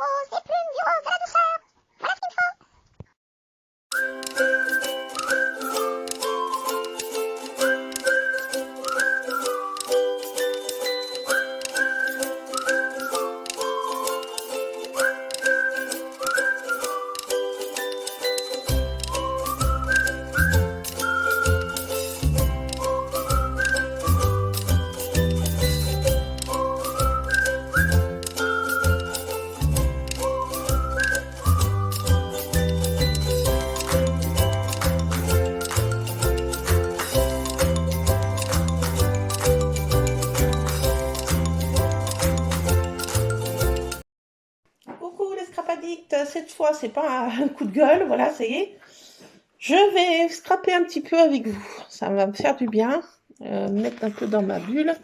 rose, des plumes, du rose, de la douceur. Voilà ce qu'il me faut. Coucou les scrap addicts, cette fois c'est pas un coup de gueule, voilà, ça y est. Je vais scraper un petit peu avec vous, ça va me faire du bien, me mettre un peu dans ma bulle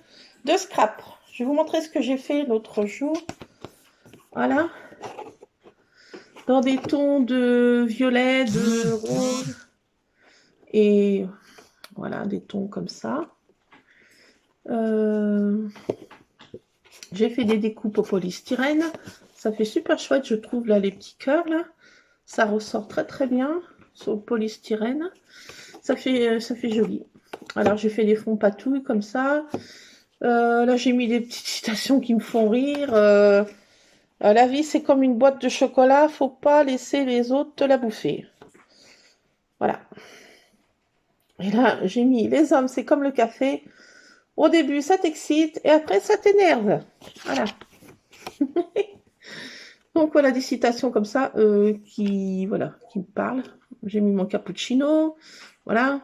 de scrap. Je vais vous montrer ce que j'ai fait l'autre jour. Voilà. Dans des tons de violet, de rose. Et voilà, des tons comme ça. J'ai fait des découpes au polystyrène. Ça fait super chouette, je trouve, là, les petits cœurs, là. Ça ressort très très bien sur le polystyrène. Ça fait joli. Alors, j'ai fait des fonds patouilles comme ça. Là, j'ai mis des petites citations qui me font rire. La vie, c'est comme une boîte de chocolat. Faut pas laisser les autres te la bouffer. Voilà. Et là, j'ai mis les hommes, c'est comme le café. Au début, ça t'excite et après, ça t'énerve. Voilà. Donc, voilà des citations comme ça qui me parlent. J'ai mis mon cappuccino. Voilà.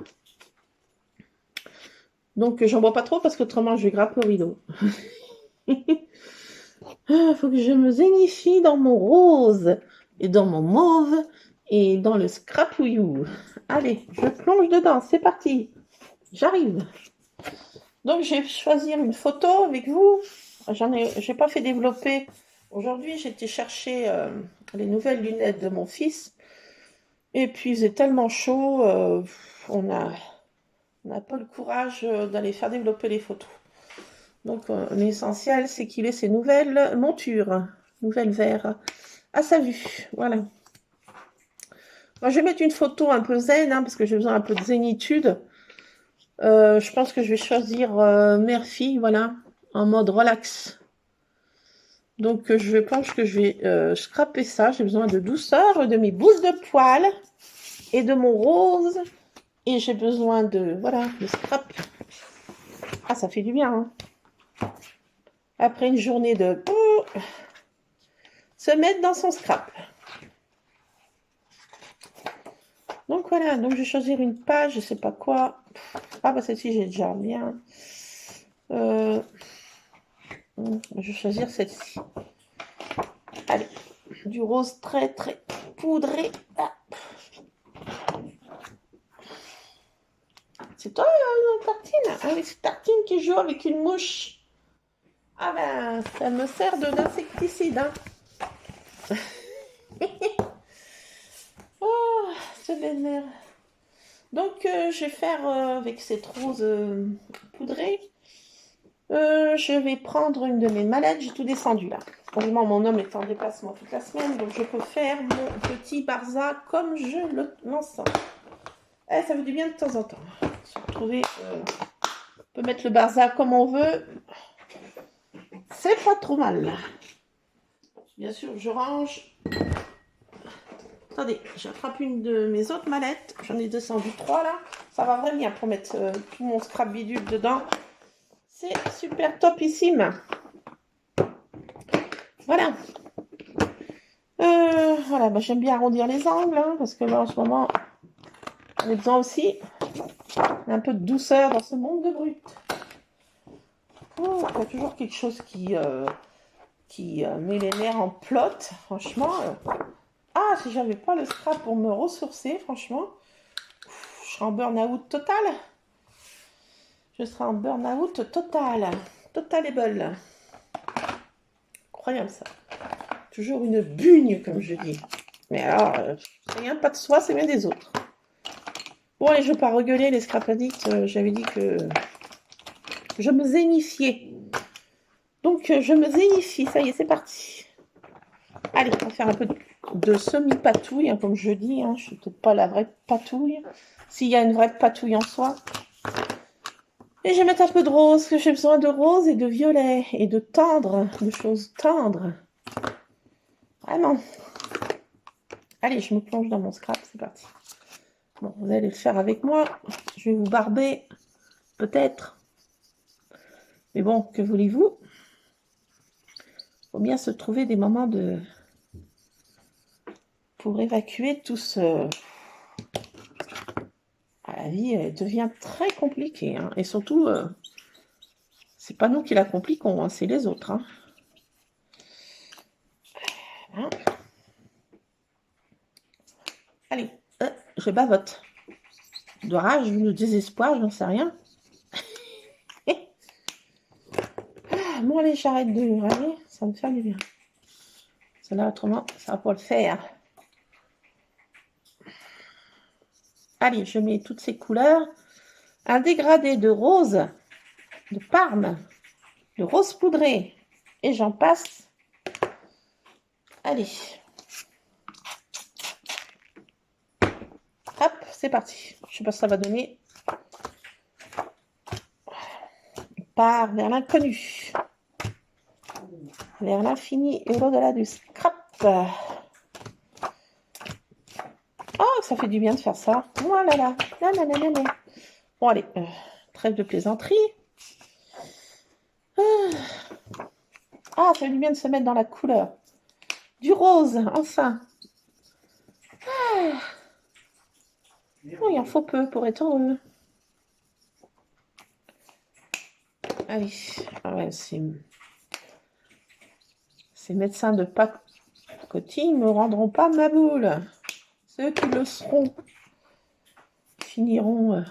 Donc, j'en bois pas trop parce qu'autrement, je vais grapper au rideau. Faut que je me zénifie dans mon rose et dans mon mauve et dans le scrapouillou. Allez, je plonge dedans. C'est parti. J'arrive. Donc, je vais choisir une photo avec vous. J'ai pas fait développer. Aujourd'hui, j'ai été chercher les nouvelles lunettes de mon fils. Et puis, il faisait tellement chaud, on n'a pas le courage d'aller faire développer les photos. Donc, l'essentiel, c'est qu'il ait ses nouvelles montures, nouvelles verres à sa vue. Voilà. Moi, je vais mettre une photo un peu zen, parce que j'ai besoin un peu de zénitude. Je pense que je vais choisir mère-fille, voilà, en mode relax. Donc, je pense que je vais scraper ça. J'ai besoin de douceur, de mes boules de poils et de mon rose. Et j'ai besoin de, voilà, de scrap. Ah, ça fait du bien, hein. Après une journée de... se mettre dans son scrap. Donc, voilà. Donc, je vais choisir une page, je sais pas quoi. Ah, bah, celle-ci, j'ai déjà bien. Je vais choisir celle-ci. Allez. Du rose très, très poudré. Ah. C'est toi, Tartine? Ah oui, c'est Tartine qui joue avec une mouche. Ah ben, ça me sert d'insecticide, hein. Oh, c'est vénère. Donc, je vais faire avec cette rose poudrée. Je vais prendre une de mes mallettes. J'ai tout descendu là. Heureusement, mon homme est en déplacement toute la semaine, donc je peux faire mon petit barza comme je l'entends. Ça fait du bien de temps en temps. Se retrouver, on peut mettre le barza comme on veut. C'est pas trop mal. Bien sûr, je range. Attendez, j'attrape une de mes autres mallettes. J'en ai descendu 3 là. Ça va vraiment bien pour mettre tout mon scrap bidule dedans. C'est super topissime. Voilà. Voilà, bah, j'aime bien arrondir les angles, hein, parce que là en ce moment, on a besoin aussi un peu de douceur dans ce monde de brut. Oh, il y a toujours quelque chose qui met les nerfs en plot, franchement. Ah, si j'avais pas le scrap pour me ressourcer, franchement, je serais en burn-out total. Je serais en burn-out total. Totalable. Incroyable ça. Toujours une bugne, comme je dis. Mais alors, c'est rien pas de soi, c'est bien des autres. Bon, allez, je ne veux pas regueuler les scrap addicts. J'avais dit que je me zénifiais. Donc, je me zénifie. Ça y est, c'est parti. Allez, on va faire un peu de semi-patouille, hein, comme je dis. Hein. Je suis peut-être pas la vraie patouille. S'il y a une vraie patouille en soi. Et je vais mettre un peu de rose, parce que j'ai besoin de rose et de violet. Et de tendre, de choses tendres. Vraiment. Allez, je me plonge dans mon scrap, c'est parti. Bon, vous allez le faire avec moi. Je vais vous barber, peut-être. Mais bon, que voulez-vous? Il faut bien se trouver des moments pour évacuer tout ce... La vie elle devient très compliquée. Hein. Et surtout, c'est pas nous qui la compliquons, hein, c'est les autres. Hein. Hein. Allez, je bavote. De rage, de désespoir, j'en sais rien. Bon, allez, j'arrête de râler, ça me fait du bien. Cela, autrement, ça va pas le faire. Allez, je mets toutes ces couleurs. Un dégradé de rose, de parme, de rose poudré. Et j'en passe. Allez. Hop, c'est parti. Je sais pas ce que ça va donner. On part vers l'inconnu. Vers l'infini et au-delà du scrap. Oh, ça fait du bien de faire ça. Voilà, là. Bon, allez, trêve de plaisanterie. Ah, ça fait du bien de se mettre dans la couleur. Du rose, enfin. Ah. Oh, il en faut peu pour être heureux. Allez, ah ouais, ces médecins de pacotille ne me rendront pas ma boule. Ceux qui le seront finiront,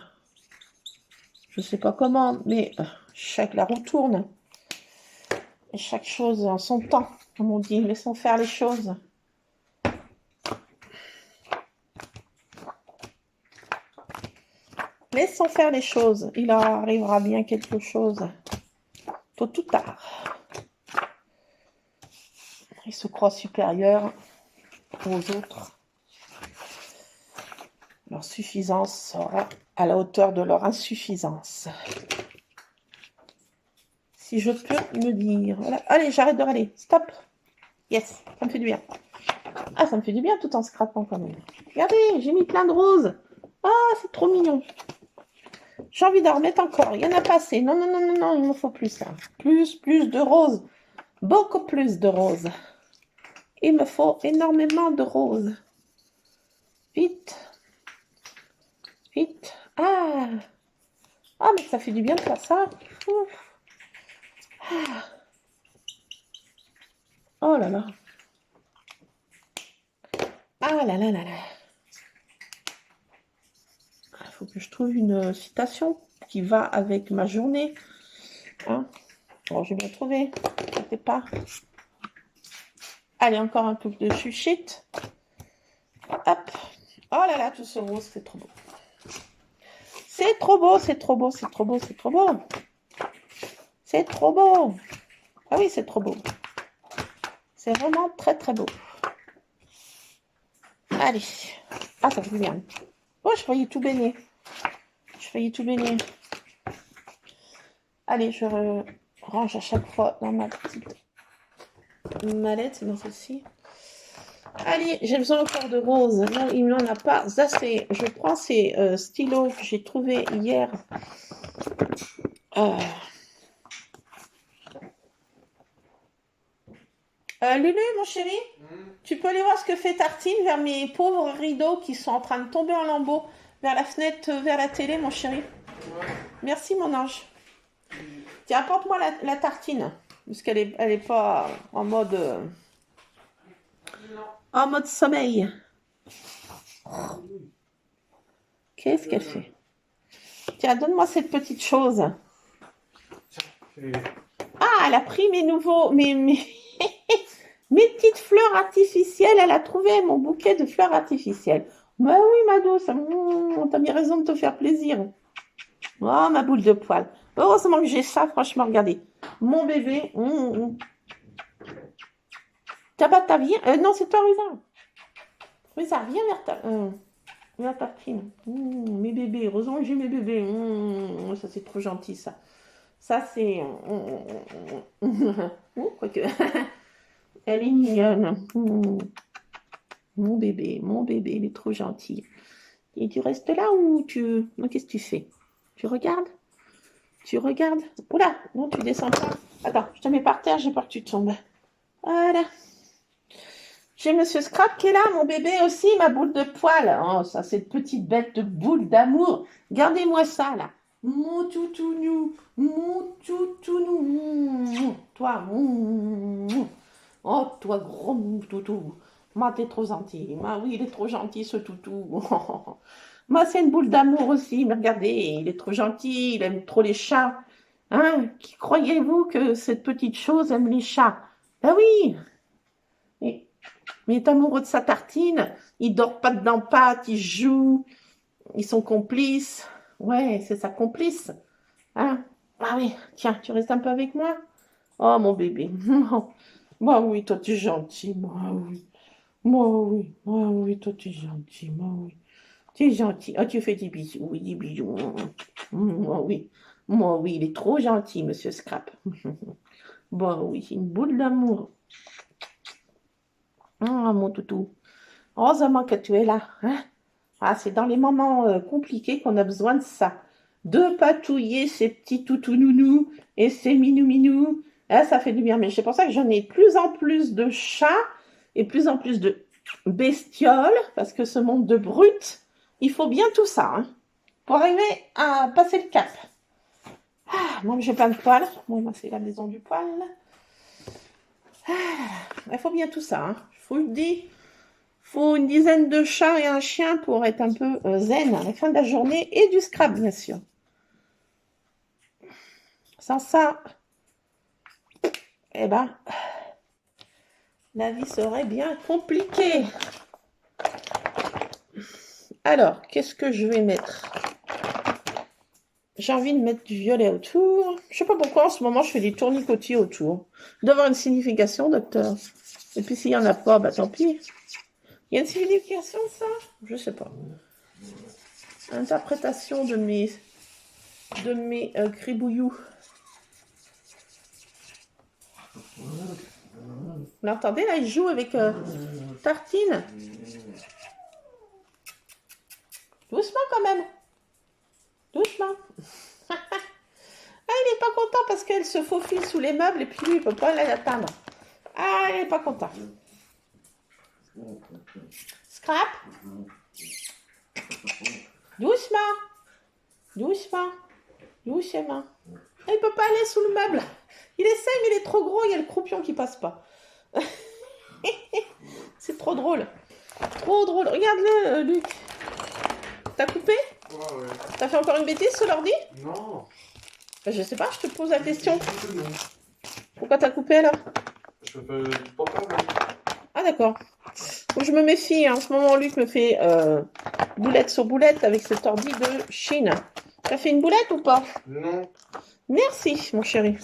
je ne sais pas comment, mais la roue tourne. Et chaque chose en son temps, comme on dit. Laissons faire les choses. Laissons faire les choses. Il arrivera bien quelque chose. Tôt ou tard. Il se croit supérieur aux autres. Leur suffisance sera à la hauteur de leur insuffisance. Si je peux me dire... Voilà. Allez, j'arrête de râler. Stop. Yes, ça me fait du bien. Ah, ça me fait du bien tout en scrapant quand même. Regardez, j'ai mis plein de roses. Ah, c'est trop mignon. J'ai envie d'en remettre encore. Il y en a pas assez. Non, il me faut plus là. Plus de roses. Beaucoup plus de roses. Il me faut énormément de roses. Vite. Vite. Ah, mais ça fait du bien de faire ça. Ouf. Ah. Oh là là. Ah là là là là. Il faut que je trouve une citation qui va avec ma journée. Hein? Bon, j'ai bien trouvé. N'inquiétez pas. Allez, encore un peu de chuchite. Hop. Oh là là, tout ce rose, c'est trop beau. C'est trop beau, c'est trop beau, c'est trop beau, c'est trop beau. C'est trop beau. Ah oui, c'est trop beau. C'est vraiment très très beau. Allez. Ah, ça fait bien. Oh, je faillis tout baigner. Allez, je range à chaque fois dans ma petite mallette, dans celle-ci. Allez, j'ai besoin encore de rose. Non, il n'en a pas assez. Je prends ces stylos que j'ai trouvés hier. Lulu, mon chéri, tu peux aller voir ce que fait Tartine vers mes pauvres rideaux qui sont en train de tomber en lambeaux vers la fenêtre, vers la télé, mon chéri. Ouais. Merci, mon ange. Tiens, apporte-moi la tartine, parce qu'elle est pas en mode... en mode sommeil. Qu'est-ce qu'elle fait? Tiens, donne-moi cette petite chose. Ah, elle a pris mes nouveaux... Mes petites fleurs artificielles, elle a trouvé mon bouquet de fleurs artificielles. Bah oui, ma douce, t'as mis raison de te faire plaisir. Oh, ma boule de poil. Heureusement que j'ai ça, franchement, regardez. Mon bébé. T'as pas ta vie? Non, c'est toi, Ruza. Ruza, viens vers ta tartine. Mes bébés, heureusement que j'ai mes bébés. Ça, c'est trop gentil, ça. Ça, c'est... quoique... Elle est mignonne. Mon bébé, il est trop gentil. Et tu restes là ou tu... Non, qu'est-ce que tu fais? Tu regardes? Tu regardes? Oula, non, tu descends pas. Attends, je te mets par terre, j'ai peur que tu tombes. Voilà. J'ai Monsieur Scrap qui est là, mon bébé aussi, ma boule de poil. Oh, ça, cette petite bête de boule d'amour. Regardez-moi ça, là. Mon toutounou, mon toutounou. Toi, oh, toi, gros toutou. Moi, t'es trop gentil. Moi, oui, il est trop gentil, ce toutou. Moi, c'est une boule d'amour aussi. Mais regardez, il est trop gentil. Il aime trop les chats. Hein? Qui croyez-vous que cette petite chose aime les chats? Ben oui. Et mais il est amoureux de sa tartine, il dort pas dedans pattes, il joue, ils sont complices. Ouais, c'est sa complice. Hein? Ah oui, tiens, tu restes un peu avec moi? Oh mon bébé. Moi oui, toi tu es gentil, moi oui. Moi oui, toi tu es gentil, moi oui. Tu es gentil. Ah, tu fais des bisous, oui, des bisous. Moi oui. Moi oui, il est trop gentil, Monsieur Scrap. Bon oui, une boule d'amour. Mon toutou. Heureusement que tu es là. Hein? Ah, c'est dans les moments compliqués qu'on a besoin de ça. De patouiller ces petits toutous-nounous et ces minou-minous. Ah, ça fait du bien. Mais c'est pour ça que j'en ai de plus en plus de chats et de plus en plus de bestioles. Parce que ce monde de brutes, il faut bien tout ça. Hein, pour arriver à passer le cap. Ah, moi, j'ai plein de poils. Bon, moi, c'est la maison du poil. Ah, il faut bien tout ça. Hein. Je vous le dis. Faut une dizaine de chats et un chien pour être un peu zen à la fin de la journée et du scrap, bien sûr. Sans ça, eh ben, la vie serait bien compliquée. Alors, qu'est-ce que je vais mettre? J'ai envie de mettre du violet autour. Je sais pas pourquoi en ce moment je fais des tournicotis autour. Il doit avoir une signification, docteur. Et puis s'il n'y en a pas, bah tant pis. Il y a une signification, ça? Je sais pas. Interprétation de mes cribouillous. Vous l'entendez là? Il joue avec Tartine. Doucement quand même. Doucement. Ah, il est pas content parce qu'elle se faufile sous les meubles et puis lui, il peut pas l'atteindre. Ah, il est pas content. Scrap. Doucement. Doucement. Doucement. Il peut pas aller sous le meuble. Il essaye, mais il est trop gros, il y a le croupion qui passe pas. C'est trop drôle. Trop drôle. Regarde-le, Luc. T'as coupé? Ouais. T'as fait encore une bêtise sur l'ordi? Non. Ben, je sais pas, je te pose la question. Pourquoi t'as coupé alors? Je fais du portable. Ah d'accord. Faut que je me méfie. En ce moment, Luc me fait boulette sur boulette avec cet ordi de Chine. T'as fait une boulette ou pas? Non. Merci, mon chéri.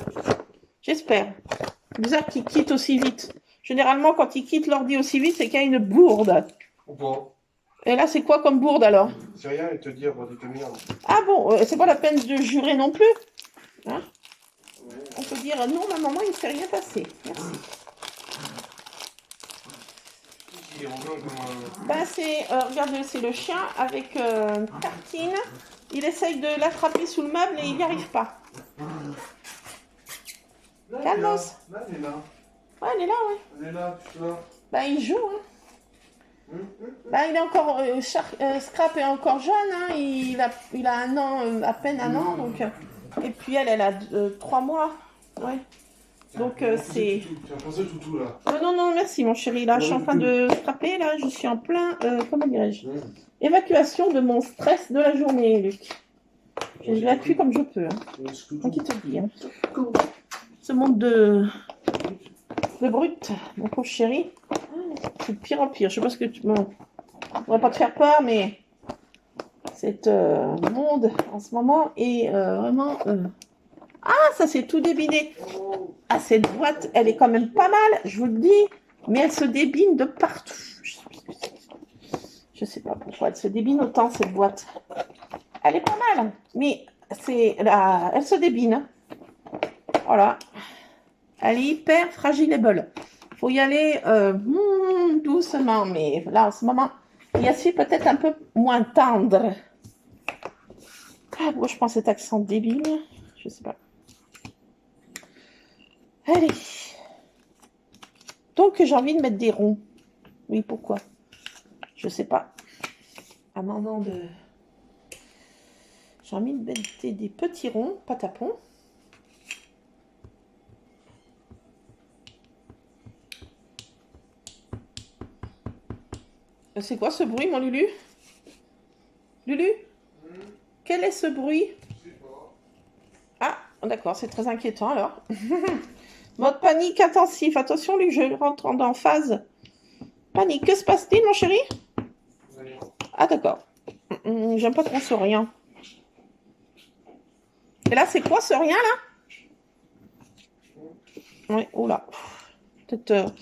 J'espère. Bizarre qu'il quitte aussi vite. Généralement, quand il quitte l'ordi aussi vite, c'est qu'il y a une bourde. Ou pas. Et là, c'est quoi comme bourde alors? C'est rien et te dire des conneries. Ah bon, c'est pas la peine de jurer non plus. Hein? On peut dire non, ma maman, il ne s'est rien passé. Merci. Ben, regarde, c'est le chien avec Tartine. Il essaye de l'attraper sous le meuble et il n'y arrive pas. Calmos. Là, elle est là. Ouais, elle est là, ouais. Elle est là, tu vois. Ben, il joue, hein. Ben, il est encore... Scrap est encore jeune, hein. Il a un an, à peine un an, donc... Et puis elle a 3 mois. Ouais. Donc c'est... Tu as pensé toutou là. Non, merci mon chéri. Là, je suis en train de scraper. Là, je suis en plein... comment dirais-je? Évacuation de mon stress de la journée, Luc. J'évacue comme je peux. Hein. Moi qui te dis. Hein. Ce monde de brut, mon pauvre chéri. C'est de pire en pire. Je sais pas ce que tu... Bon, on va pas te faire peur, mais... Cet monde en ce moment est vraiment... Ah, ça s'est tout débiné. Ah, cette boîte, elle est quand même pas mal, je vous le dis. Mais elle se débine de partout. Je sais pas pourquoi elle se débine autant, cette boîte. Elle est pas mal, mais elle se débine. Voilà. Elle est hyper fragile. Faut y aller doucement, mais là, en ce moment, il y a su peut-être un peu moins tendre. Ah, moi, je pense cet accent débile. Je sais pas. Allez. Donc, j'ai envie de mettre des ronds. Oui, pourquoi? Je sais pas. À un moment de... J'ai envie de mettre des petits ronds, pas tapons. C'est quoi ce bruit, mon Lulu? Lulu? Quel est ce bruit? Ah, d'accord, c'est très inquiétant alors. Mode panique intensif. Attention, Luc, je rentre en phase. Panique. Que se passe-t-il, mon chéri? Ah, d'accord. J'aime pas trop ce rien. Et là, c'est quoi ce rien, là? Oui, oula. Peut-être...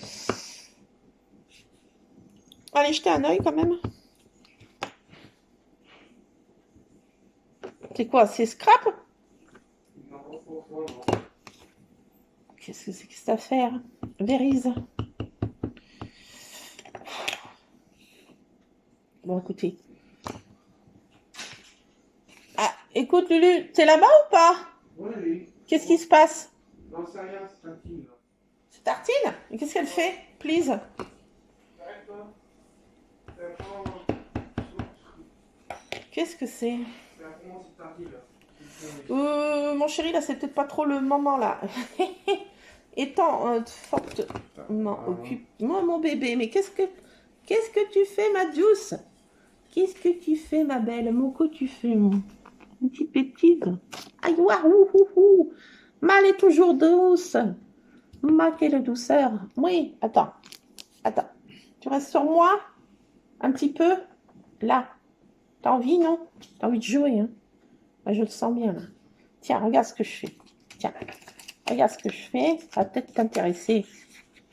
Allez, jeter un œil quand même. C'est quoi? C'est scrap? Qu'est-ce que c'est que cette affaire? Vérise. Bon, écoutez. Ah, écoute, Lulu, t'es là-bas ou pas? Oui. Qu'est-ce qui se passe? Non, c'est rien, c'est Tartine. C'est Tartine? Et qu'est-ce qu'elle fait? Please. Arrête-toi. Qu'est-ce que c'est? C'est Tartine, là. Mon chéri, là, c'est peut-être pas trop le moment, là. Étant fortement occupé. Moi, mon bébé, mais qu'est-ce que tu fais, ma douce? Qu'est-ce que tu fais, ma belle? Mon que tu fais, mon petite bêtise? Aïe, waouh, mal est toujours douce. Ma, quelle douceur. Oui, attends. Tu restes sur moi? Un petit peu? Là. T'as envie, non? T'as envie de jouer, hein? Moi, je le sens bien, là. Tiens, regarde ce que je fais. Tiens, regarde ce que je fais. Ça va peut-être t'intéresser.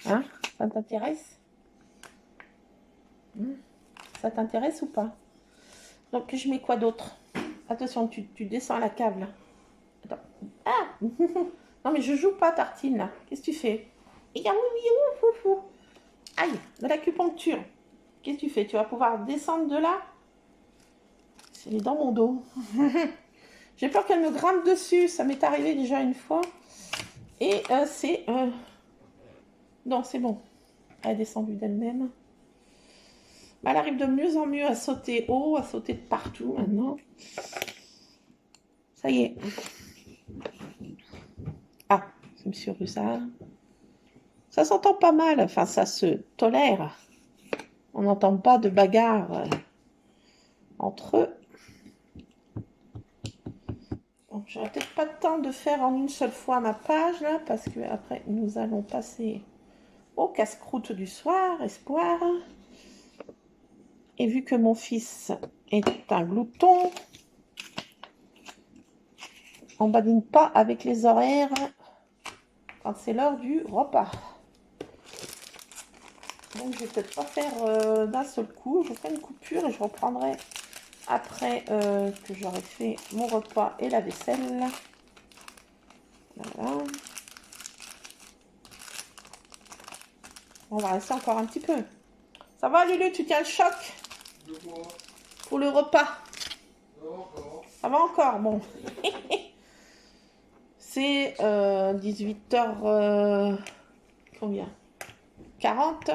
Hein? Ça t'intéresse? Ça t'intéresse ou pas? Donc, je mets quoi d'autre? Attention, tu descends à la cave, là. Attends. Ah! Non, mais je joue pas, Tartine, là. Qu'est-ce que tu fais? Aïe, de l'acupuncture. Qu'est-ce que tu fais? Tu vas pouvoir descendre de là? C'est dans mon dos. J'ai peur qu'elle me grimpe dessus. Ça m'est arrivé déjà une fois. Et c'est... Non, c'est bon. Elle est descendue d'elle-même. Elle arrive de mieux en mieux à sauter haut, à sauter de partout maintenant. Ça y est. Ah, je me suis rue ça. Ça s'entend pas mal. Enfin, ça se tolère. On n'entend pas de bagarre entre eux. Bon, j'aurai peut-être pas le temps de faire en une seule fois ma page là, parce que après nous allons passer au casse-croûte du soir, espoir. Et vu que mon fils est un glouton, on badine pas avec les horaires quand c'est l'heure du repas. Donc je vais peut-être pas faire d'un seul coup. Je ferai une coupure et je reprendrai après que j'aurai fait mon repas et la vaisselle. Voilà. On va rester encore un petit peu. Ça va, Lulu, tu tiens le choc pour le repas? Ça va encore, bon. C'est 18h... combien? 40.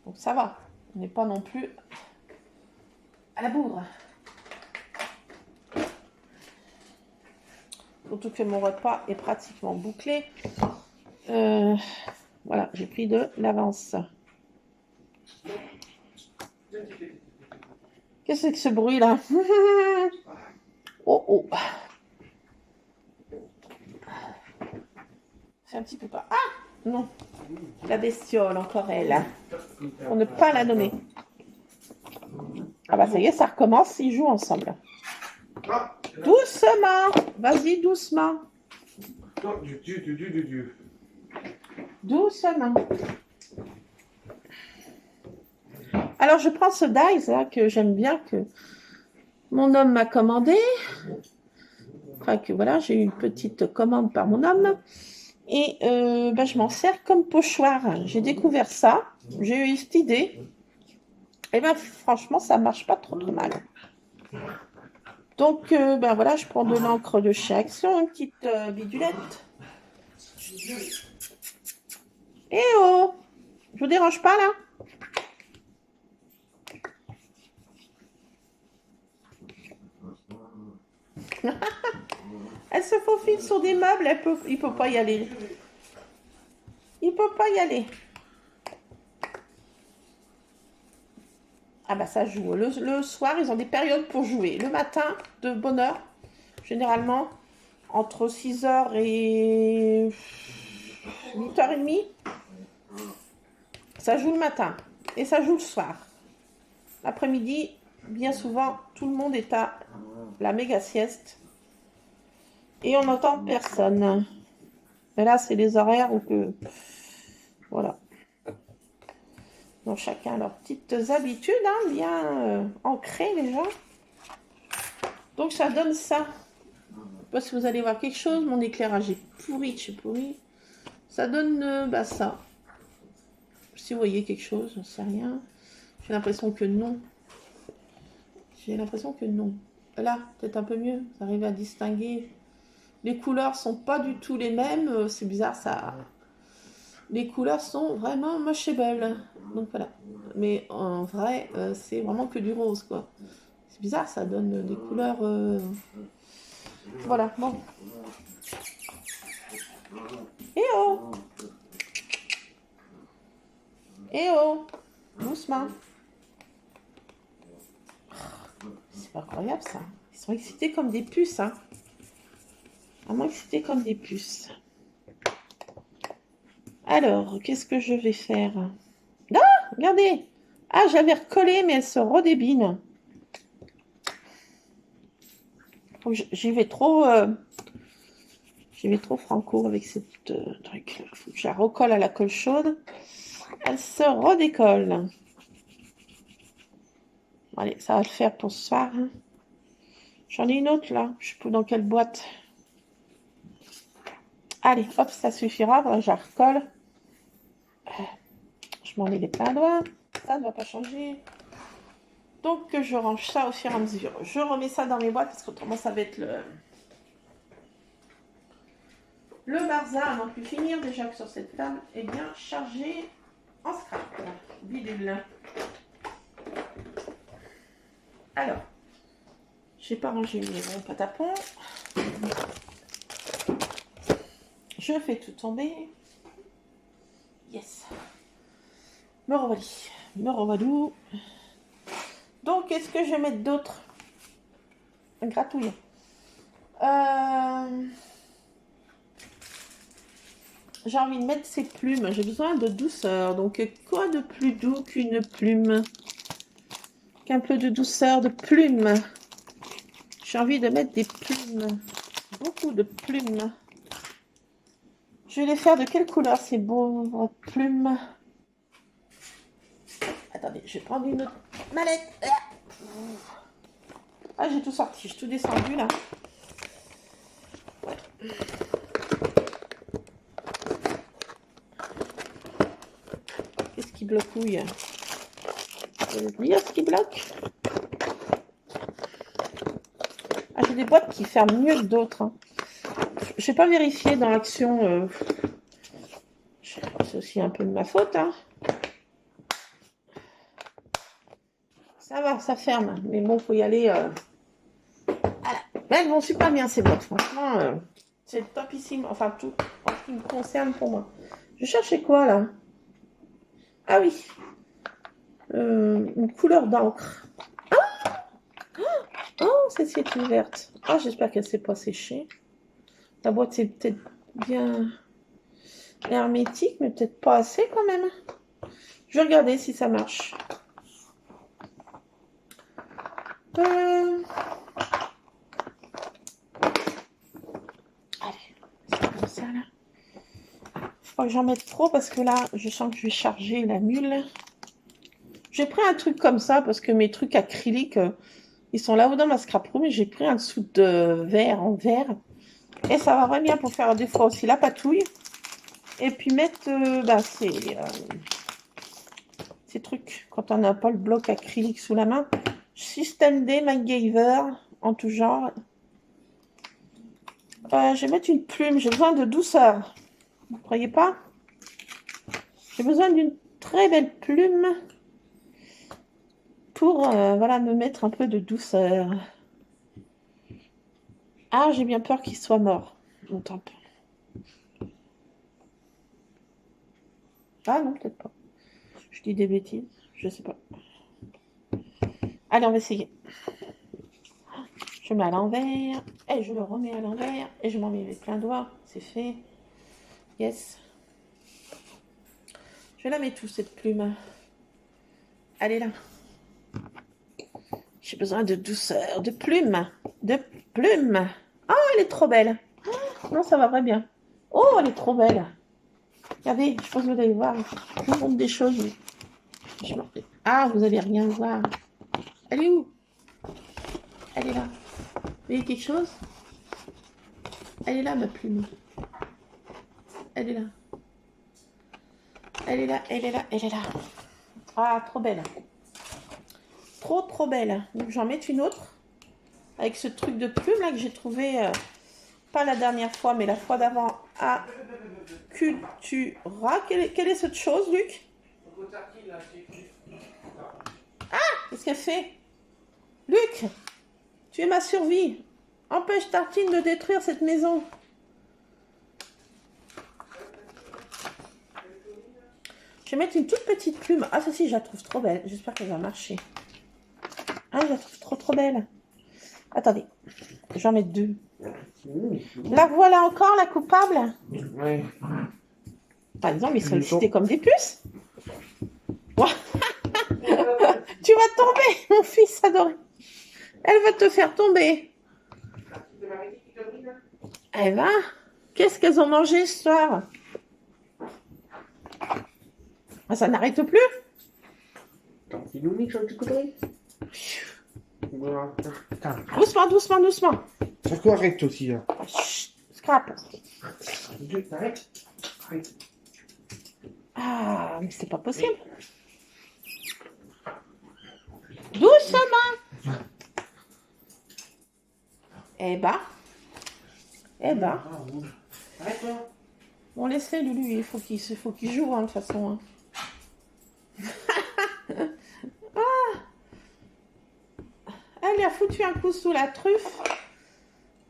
Donc ça va. On n'est pas non plus à la bourre. Surtout que mon repas est pratiquement bouclé. Voilà, j'ai pris de l'avance. Qu'est-ce que c'est que ce bruit là? Oh. C'est un petit peu pas... Ah non. La bestiole, encore elle. Pour ne pas la nommer. Ah bah ça y est, ça recommence, ils jouent ensemble. Doucement. Vas-y, doucement. Non, du. Doucement. Alors, je prends ce dies là que j'aime bien, que mon homme m'a commandé. Enfin, que voilà, j'ai eu une petite commande par mon homme. Et ben, je m'en sers comme pochoir. J'ai découvert ça. J'ai eu cette idée. Et ben, franchement, ça marche pas trop mal. Donc, ben voilà, je prends de l'encre de chez Action, une petite bidulette. Eh oh! Je vous dérange pas là? Elle se faufile sur des meubles, il peut pas y aller. Il peut pas y aller. Ah bah ça joue. Le soir, ils ont des périodes pour jouer. Le matin, de bonne heure, généralement, entre 6h et 8h30, ça joue le matin. Et ça joue le soir. L'après-midi, bien souvent, tout le monde est à la méga sieste. Et on n'entend personne. Mais là, c'est les horaires où que... Voilà. Donc, chacun leurs petites habitudes, hein, bien ancrées déjà. Donc, ça donne ça. Je ne sais pas si vous allez voir quelque chose. Mon éclairage est pourri de chez pourri. Ça donne bah, ça. Si vous voyez quelque chose, j'en sais rien. J'ai l'impression que non. J'ai l'impression que non. Là, peut-être un peu mieux. Vous arrivez à distinguer. Les couleurs sont pas du tout les mêmes. C'est bizarre, ça. Les couleurs sont vraiment mochables. Donc voilà. Mais en vrai, c'est vraiment que du rose, quoi. C'est bizarre, ça donne des couleurs... Voilà, bon. Eh oh! Eh oh! Doucement. C'est pas incroyable, ça. Ils sont excités comme des puces, hein. Vraiment excités comme des puces. Alors, qu'est-ce que je vais faire? Ah, regardez! Ah, j'avais recollé, mais elle se redébine. J'y vais trop... J'y vais trop franco avec cette truc. Il faut que je la recolle à la colle chaude. Elle se redécolle. Allez, ça va le faire pour ce soir. Hein. J'en ai une autre là. Je sais plus dans quelle boîte. Allez, hop, ça suffira. Voilà, je la recolle. Je m'en mets les pleins doigts. Ça ne va pas changer. Donc, je range ça au fur et à mesure. Je remets ça dans mes boîtes parce qu'autrement, ça va être le bazar à n'en plus finir. Déjà que sur cette table est bien chargée en scrap. Bidule. Alors, j'ai pas rangé mon patapon. Je fais tout tomber. Yes. Me revoilà. Me revoilà. Donc, qu'est-ce que je vais mettre d'autre? Un gratouille. J'ai envie de mettre ces plumes. J'ai besoin de douceur. Donc, quoi de plus doux qu'une plume? Qu'un peu de douceur de plumes. J'ai envie de mettre des plumes. Beaucoup de plumes. Je vais les faire de quelle couleur ces beaux plumes? Attendez, je vais prendre une autre mallette. Ah, j'ai tout sorti. J'ai tout descendu, là. Ouais. Qu'est-ce qui blocouille? Je vais dire ce qui bloque. Ah, j'ai des boîtes qui ferment mieux que d'autres. Hein. Je n'ai pas vérifié dans l'action. C'est aussi un peu de ma faute. Hein. Ça va, ça ferme. Mais bon, il faut y aller. Voilà. Mais elles vont super bien, ces boîtes. Franchement, c'est topissime. Enfin, tout en ce qui me concerne pour moi. Je cherchais quoi, là? Ah oui. Une couleur d'encre. Ah! Oh, celle-ci est ouverte. Ah, j'espère qu'elle ne s'est pas séchée. La boîte est peut-être bien hermétique, mais peut-être pas assez quand même. Je vais regarder si ça marche. Allez, c'est comme ça là. Faut pas que j'en mette trop parce que là, je sens que je vais charger la mule. Je J'ai pris un truc comme ça parce que mes trucs acryliques, ils sont là-haut dans ma scrap room et j'ai pris un dessous de verre en verre. Et ça va vraiment bien pour faire des fois aussi la patouille. Et puis mettre ces trucs quand on n'a pas le bloc acrylique sous la main. Système D, MacGyver, en tout genre. Je vais mettre une plume, j'ai besoin de douceur. Vous ne croyez pas? J'ai besoin d'une très belle plume pour voilà, me mettre un peu de douceur. Ah, j'ai bien peur qu'il soit mort. Mon temple. Ah non, peut-être pas. Je dis des bêtises, je sais pas. Allez, on va essayer. Je mets à l'envers, et je le remets à l'envers, et je m'en mets avec plein doigts. C'est fait. Yes. Je la mets tout, cette plume. Elle est là. J'ai besoin de douceur, de plume. De plume. Ah, elle est trop belle. Non, ça va très bien. Oh, elle est trop belle. Regardez, je pense que vous allez voir. Je vous montre des choses. Ah, vous allez rien voir. Elle est où? Elle est là. Vous voyez quelque chose? Elle est là, ma plume. Elle est là. Elle est là, elle est là, elle est là. Ah, trop belle. Trop, trop belle. Donc, j'en mets une autre. Avec ce truc de plume là que j'ai trouvé, pas la dernière fois, mais la fois d'avant à Cultura. Quelle est cette chose, Luc? Ah, qu'est-ce qu'elle fait? Luc, tu es ma survie. Empêche Tartine de détruire cette maison. Je vais mettre une toute petite plume. Ah, celle-ci, je la trouve trop belle. J'espère qu'elle va marcher. Ah, je la trouve trop, trop belle. Attendez, j'en mets deux. La voilà encore, la coupable. Ouais. Par exemple, ils sont excités comme des puces. Tu vas tomber, mon fils adoré. Elle va te faire tomber. Elle va. Qu'est-ce qu'elles ont mangé ce soir? Ah, ça n'arrête plus. Doucement, doucement, doucement. Pourquoi arrête aussi là? Chut, scrap. Arrête. Ah, mais c'est pas possible. Doucement. Eh ben. Arrête-toi. Bon, laissez Lulu, il faut qu'il joue, hein, de toute façon. Hein. Elle a foutu un coup sous la truffe.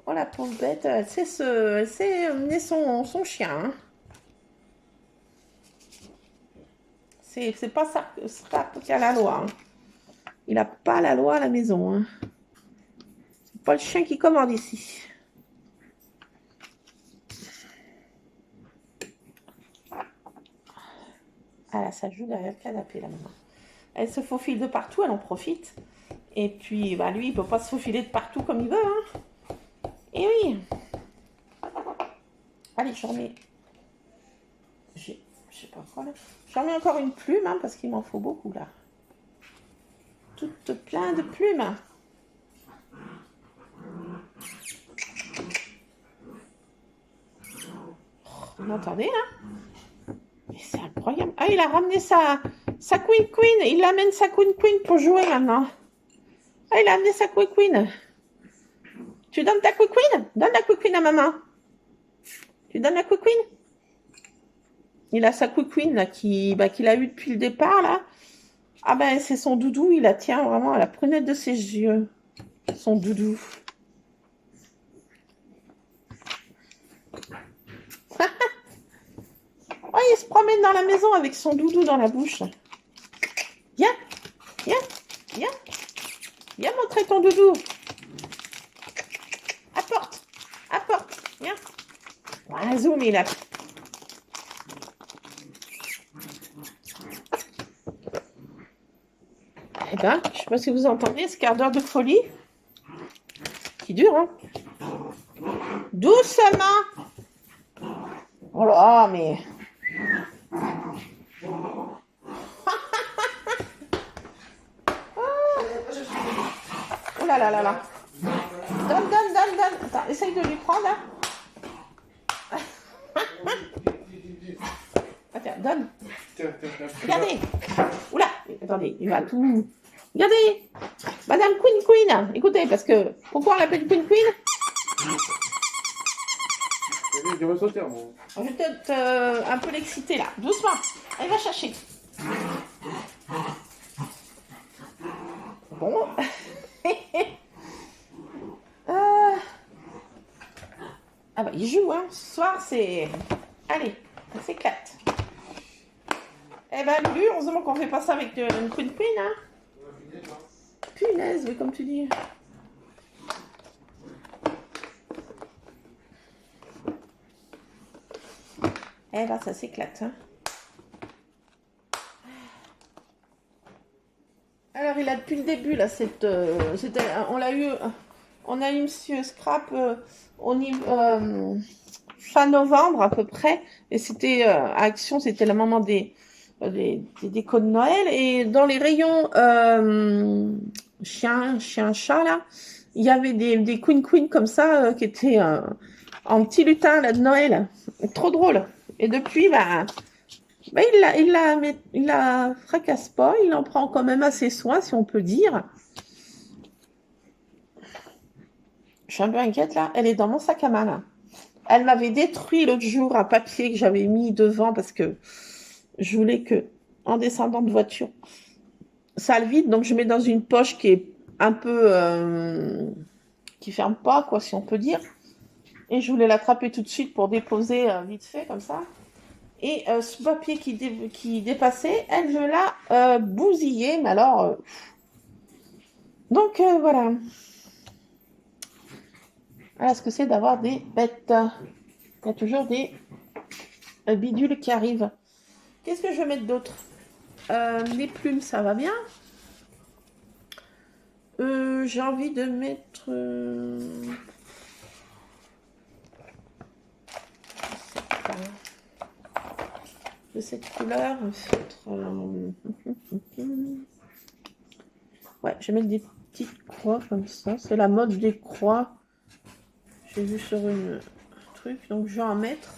Oh, la pauvre bête. C'est emmener son chien. Hein. C'est pas ça qui a la loi. Hein. Il n'a pas la loi à la maison. Hein. C'est pas le chien qui commande ici. Ah là, ça joue derrière le canapé, là, maintenant. Elle se faufile de partout, elle en profite. Et puis, bah, lui, il peut pas se faufiler de partout comme il veut. Hein. Et oui. Allez, j'en mets... Je sais pas quoi, là. J'en mets encore une plume, hein, parce qu'il m'en faut beaucoup, là. Toute plein de plumes. Vous m'entendez, là? Mais c'est incroyable. Ah, il a ramené sa Queen. Il amène sa Queen pour jouer, maintenant. Ah, il a amené sa Queen. Tu donnes ta Queen? Donne la Queen à maman. Tu donnes la Queen? Il a sa Queen, là, qu'il a eu depuis le départ, là. Ah ben, c'est son doudou, il la tient vraiment à la prunelle de ses yeux. Son doudou. Oh, il se promène dans la maison avec son doudou dans la bouche. Viens, viens, viens. Viens montrer ton doudou. Apporte, viens. Ah, zoom, il a... Eh ben, je sais pas si vous entendez ce quart d'heure de folie qui dure, hein. Doucement. Oh là, mais... là là là là. Donne. Attends, essaye de lui prendre, là. Attends, donne. Regardez. Oula, attendez, il va tout... Regardez. Madame Queen. Écoutez, parce que... Pourquoi on l'appelle Queen? Il va sauter, moi. Je vais peut-être un peu l'exciter, là. Doucement. Elle va chercher. Bon. Ah bah, il joue, hein. Ce soir, c'est... Allez, on s'éclate. Eh ben, Lulu, heureusement qu'on fait pas ça avec une Queen, hein. Punaise, oui, comme tu dis. Eh ben, ça s'éclate, hein. Alors, il a depuis le début, là, on a eu Monsieur Scrap fin novembre, à peu près, et c'était, à Action, c'était le moment des décos de Noël, et dans les rayons chien, chat, là, il y avait des queen comme ça, qui étaient en petit lutin, là, de Noël. Trop drôle. Et depuis, il la fracasse pas, il en prend quand même assez soin, si on peut dire. Je suis un peu inquiète, là. Elle est dans mon sac à main, là. Elle m'avait détruit l'autre jour un papier que j'avais mis devant parce que je voulais que, en descendant de voiture, ça le vide. Donc, je mets dans une poche qui est un peu... qui ferme pas, quoi, si on peut dire. Et je voulais l'attraper tout de suite pour déposer vite fait, comme ça. Et ce papier qui dépassait, elle veut la bousiller, mais alors... Donc, voilà. Voilà ce que c'est d'avoir des bêtes. Il y a toujours des bidules qui arrivent. Qu'est-ce que je vais mettre d'autre? Les plumes, ça va bien. J'ai envie de mettre... de cette couleur, ouais, je vais mettre des petites croix comme ça. C'est la mode des croix. J'ai vu sur une truc, donc je vais en mettre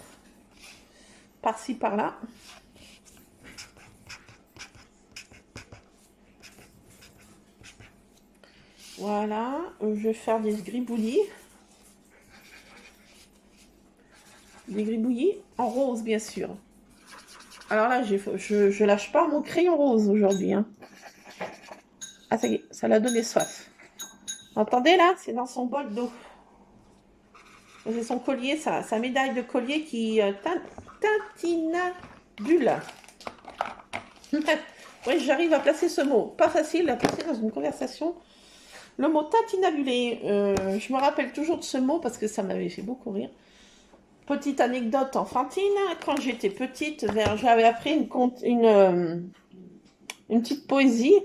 par-ci par-là. Voilà, je vais faire des gribouillis. Des gribouillis en rose, bien sûr. Alors là, je lâche pas mon crayon rose aujourd'hui. Hein. Ah, ça y est, ça l'a donné soif. Entendez là? C'est dans son bol d'eau. C'est son collier, sa médaille de collier qui tintinabule. Oui, j'arrive à placer ce mot. Pas facile à placer dans une conversation. Le mot tintinabulé. Je me rappelle toujours de ce mot parce que ça m'avait fait beaucoup rire. Petite anecdote enfantine, quand j'étais petite, j'avais appris une petite poésie,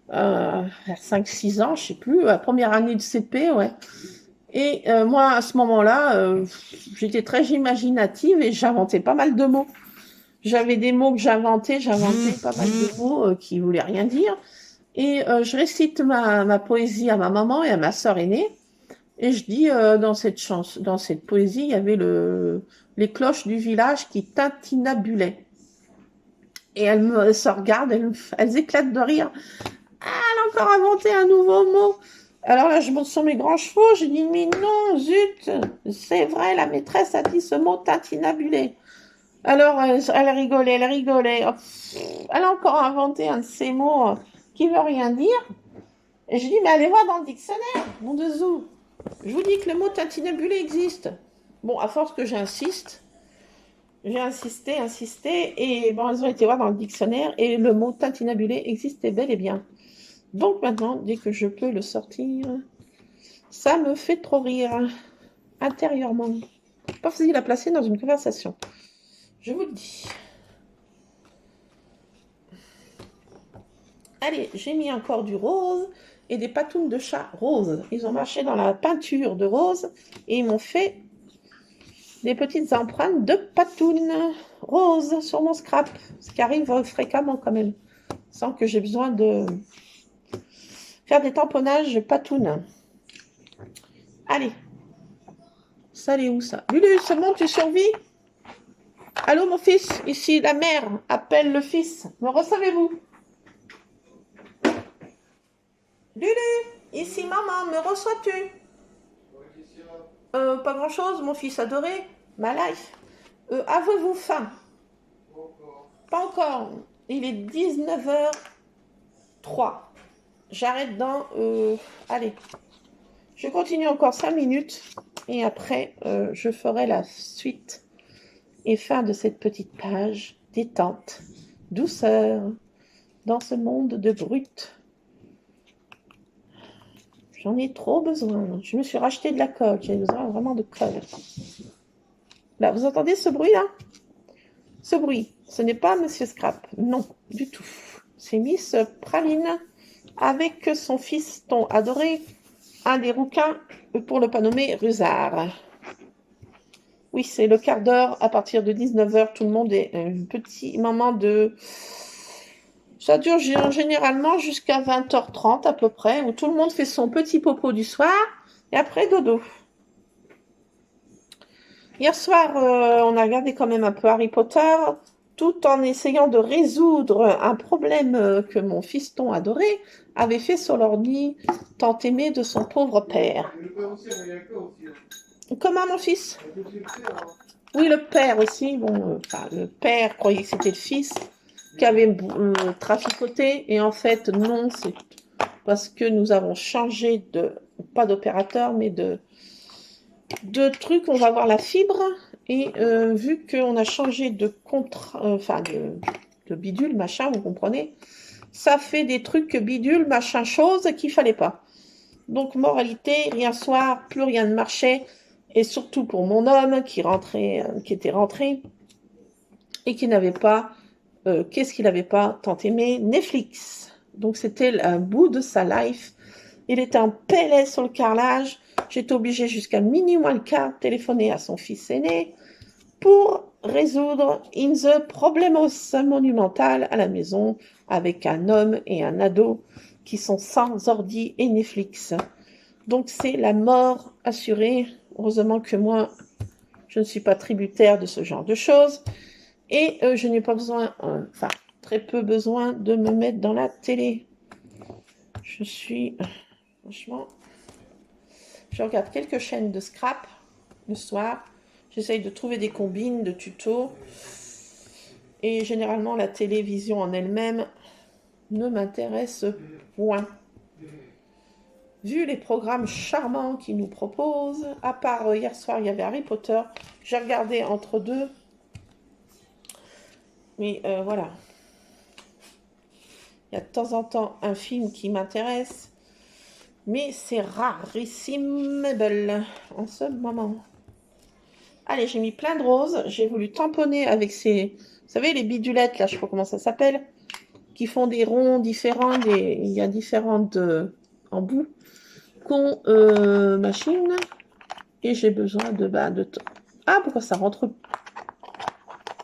à 5-6 ans, je sais plus, la première année de CP, ouais. Et moi, à ce moment-là, j'étais très imaginative et j'inventais pas mal de mots. J'avais des mots que j'inventais pas mal de mots qui voulaient rien dire. Et je récite ma poésie à ma maman et à ma sœur aînée. Et je dis, dans cette poésie, il y avait les cloches du village qui tintinabulaient. Et elles se regardent, elles éclatent de rire. Ah, elle a encore inventé un nouveau mot. Alors là, je monte sur mes grands chevaux, je dis, mais non, zut, c'est vrai, la maîtresse a dit ce mot tintinabulé. Alors, elle rigolait. Oh, elle a encore inventé un de ces mots qui veut rien dire. Et je dis, mais allez voir dans le dictionnaire, mon de zou. Je vous dis que le mot tintinabulé existe. Bon, à force que j'insiste, j'ai insisté, et bon, elles ont été voir dans le dictionnaire, et le mot tintinabulé existait bel et bien. Donc maintenant, dès que je peux le sortir, ça me fait trop rire, intérieurement. Pas facile à placer dans une conversation. Je vous le dis. Allez, j'ai mis encore du rose et des patounes de chat rose. Ils ont marché dans la peinture de rose et ils m'ont fait des petites empreintes de patounes rose sur mon scrap. Ce qui arrive fréquemment quand même, sans que j'ai besoin de faire des tamponnages, je patoune. Allez. Ça, elle est où, ça? Lulu, c'est bon, tu survis? Allô, mon fils? Ici, la mère appelle le fils. Me recevez-vous? Lulu, ici, maman, me reçois-tu? Pas grand-chose, mon fils adoré. Ma life. Avez-vous faim? Pas encore. Il est 19h03. J'arrête dans... allez. Je continue encore 5 minutes. Et après, je ferai la suite et fin de cette petite page. Détente, douceur, dans ce monde de brut. J'en ai trop besoin. Je me suis racheté de la colle. J'ai besoin vraiment de colle. Là, vous entendez ce bruit-là? Ce bruit, ce n'est pas Monsieur Scrap. Non, du tout. C'est Miss Praline avec son fiston adoré, un des rouquins, pour ne pas nommer Rusard. Oui, c'est le quart d'heure. À partir de 19h, tout le monde est un petit moment de... Ça dure généralement jusqu'à 20h30 à peu près, où tout le monde fait son petit popo du soir, et après dodo. Hier soir, on a regardé quand même un peu Harry Potter, tout en essayant de résoudre un problème que mon fiston adoré avait fait sur l'ordi, tant aimé de son pauvre père. Comment, mon fils? Oui, le père aussi. Bon, le père croyait que c'était le fils qui avait traficoté, et en fait, non, c'est parce que nous avons changé pas d'opérateur, mais de trucs, on va voir la fibre, et vu qu'on a changé de de bidule, machin, vous comprenez, ça fait des trucs bidule, machin, chose qu'il fallait pas. Donc, moralité, hier soir, plus rien ne marchait, et surtout pour mon homme qui était rentré, et qui n'avait pas, qu'est-ce qu'il n'avait pas tant aimé? Netflix. Donc, c'était un bout de sa life. Il était en PLS sur le carrelage. J'étais obligée jusqu'à minuit moins le quart de téléphoner à son fils aîné pour résoudre in the problemos monumental à la maison avec un homme et un ado qui sont sans ordi et Netflix. Donc c'est la mort assurée. Heureusement que moi, je ne suis pas tributaire de ce genre de choses. Et je n'ai pas besoin, très peu besoin de me mettre dans la télé. Je suis, franchement, je regarde quelques chaînes de scrap le soir. J'essaye de trouver des combines, de tutos. Et généralement, la télévision en elle-même ne m'intéresse point. Vu les programmes charmants qu'ils nous proposent, à part hier soir, il y avait Harry Potter. J'ai regardé entre deux. Mais voilà. Il y a de temps en temps un film qui m'intéresse. Mais c'est rarissime en ce moment. Allez, j'ai mis plein de roses. J'ai voulu tamponner avec ces... Vous savez, les bidulettes, là, je sais pas comment ça s'appelle, qui font des ronds différents. Il y a différentes embouts qu'on machine. Et j'ai besoin de temps. Ah, pourquoi ça rentre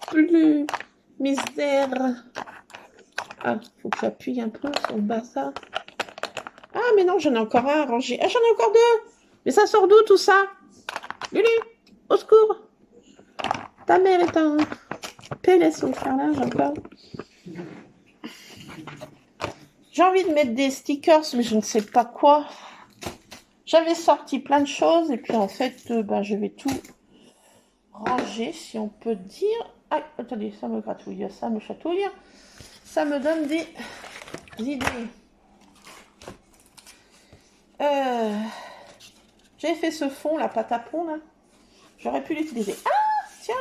plus? Misère. Ah, faut que j'appuie un peu sur le bas, ça. Ah, mais non, j'en ai encore un rangé. Ah, j'en ai encore deux. Mais ça sort d'où, tout ça? Lulu, au secours. Ta mère est en PLS au carrelage encore. J'ai envie de mettre des stickers, mais je ne sais pas quoi. J'avais sorti plein de choses, et puis en fait, je vais tout ranger, si on peut dire. Ah, attendez, ça me gratouille, ça me chatouille. Ça me donne des idées. J'ai fait ce fond, la pâte à pont, là. J'aurais pu l'utiliser. Ah, tiens.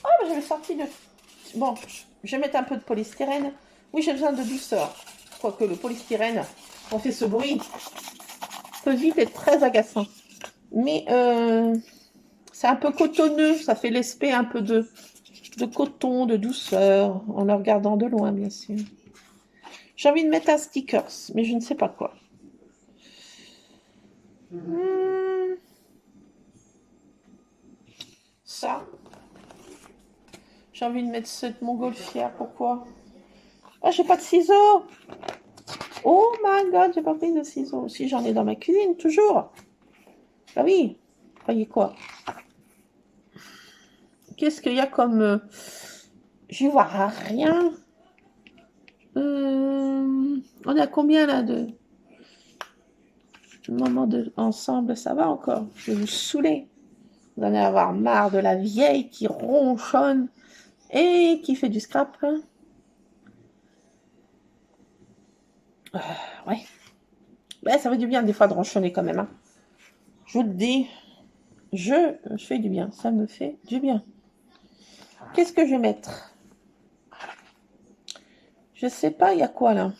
Oh, j'avais sorti de... Bon, je vais mettre un peu de polystyrène. Oui, j'ai besoin de douceur. Quoique le polystyrène, on fait ce bruit, peut vite être très agaçant. Mais c'est un peu cotonneux. Ça fait l'aspect un peu de coton, de douceur, en le regardant de loin, bien sûr. J'ai envie de mettre un stickers, mais je ne sais pas quoi. Ça. J'ai envie de mettre cette montgolfière. Pourquoi? Ah, j'ai pas de ciseaux. Oh my god, j'ai pas pris de ciseaux. Si j'en ai dans ma cuisine, toujours. Ah oui, croyez quoi? Qu'est-ce qu'il y a comme... Je vais voir rien. On est à combien là de moments ensemble? Ça va encore? Je vais vous saouler. Vous en allez avoir marre de la vieille qui ronchonne et qui fait du scrap. Ouais. Ouais, ça fait du bien des fois de ronchonner quand même. Hein. Je vous le dis, je fais du bien. Ça me fait du bien. Qu'est-ce que je vais mettre? Je sais pas, il y a quoi là?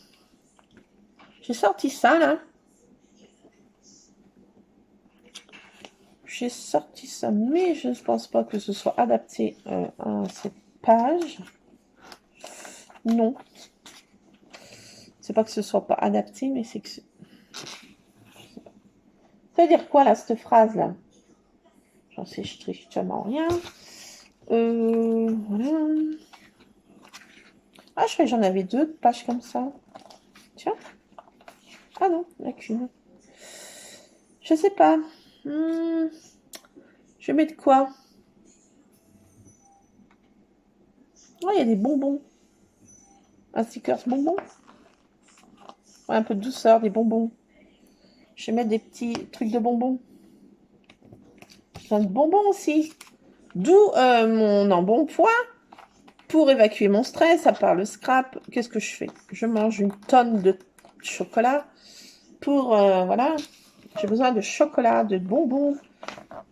J'ai sorti ça là. J'ai sorti ça, mais je ne pense pas que ce soit adapté à cette page. Non. C'est pas que ce soit pas adapté, mais c'est que... Ça veut dire quoi là, cette phrase là? J'en sais strictement rien. Voilà. Ah, je crois que j'en avais deux pages comme ça. Tiens. Ah non, il n'y en a qu'une. Je sais pas. Je vais mettre quoi? Oh, il y a des bonbons. Un sticker bonbons. Ouais, un peu de douceur, des bonbons. Je vais mettre des petits trucs de bonbons. Plein de bonbons aussi. D'où mon embonpoint. Pour évacuer mon stress, à part le scrap, qu'est-ce que je fais? Je mange une tonne de chocolat. Pour, voilà, j'ai besoin de chocolat, de bonbons,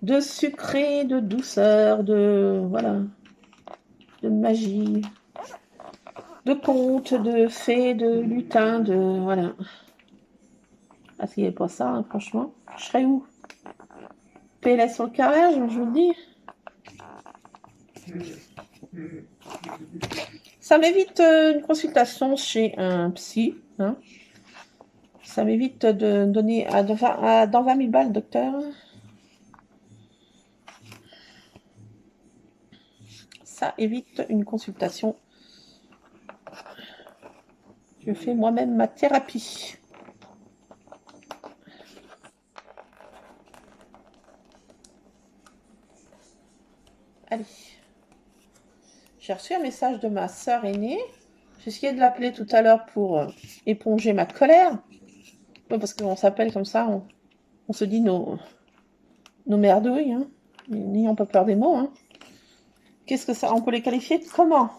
de sucré, de douceur, de, voilà, de magie, de contes, de fées, de lutins, de, voilà. Ah, s'il n'y avait pas ça, hein, franchement, je serais où? PLS sur le carrelage, je vous le dis. Ça m'évite une consultation chez un psy. Hein. Ça m'évite de donner dans 20 000 balles, docteur. Ça évite une consultation. Je fais moi-même ma thérapie. Allez. J'ai reçu un message de ma sœur aînée. J'ai essayé de l'appeler tout à l'heure pour éponger ma colère. Ouais, parce qu'on s'appelle comme ça, on se dit nos merdouilles. Hein. N'ayons pas peur des mots. Hein. Qu'est-ce que ça? On peut les qualifier comment?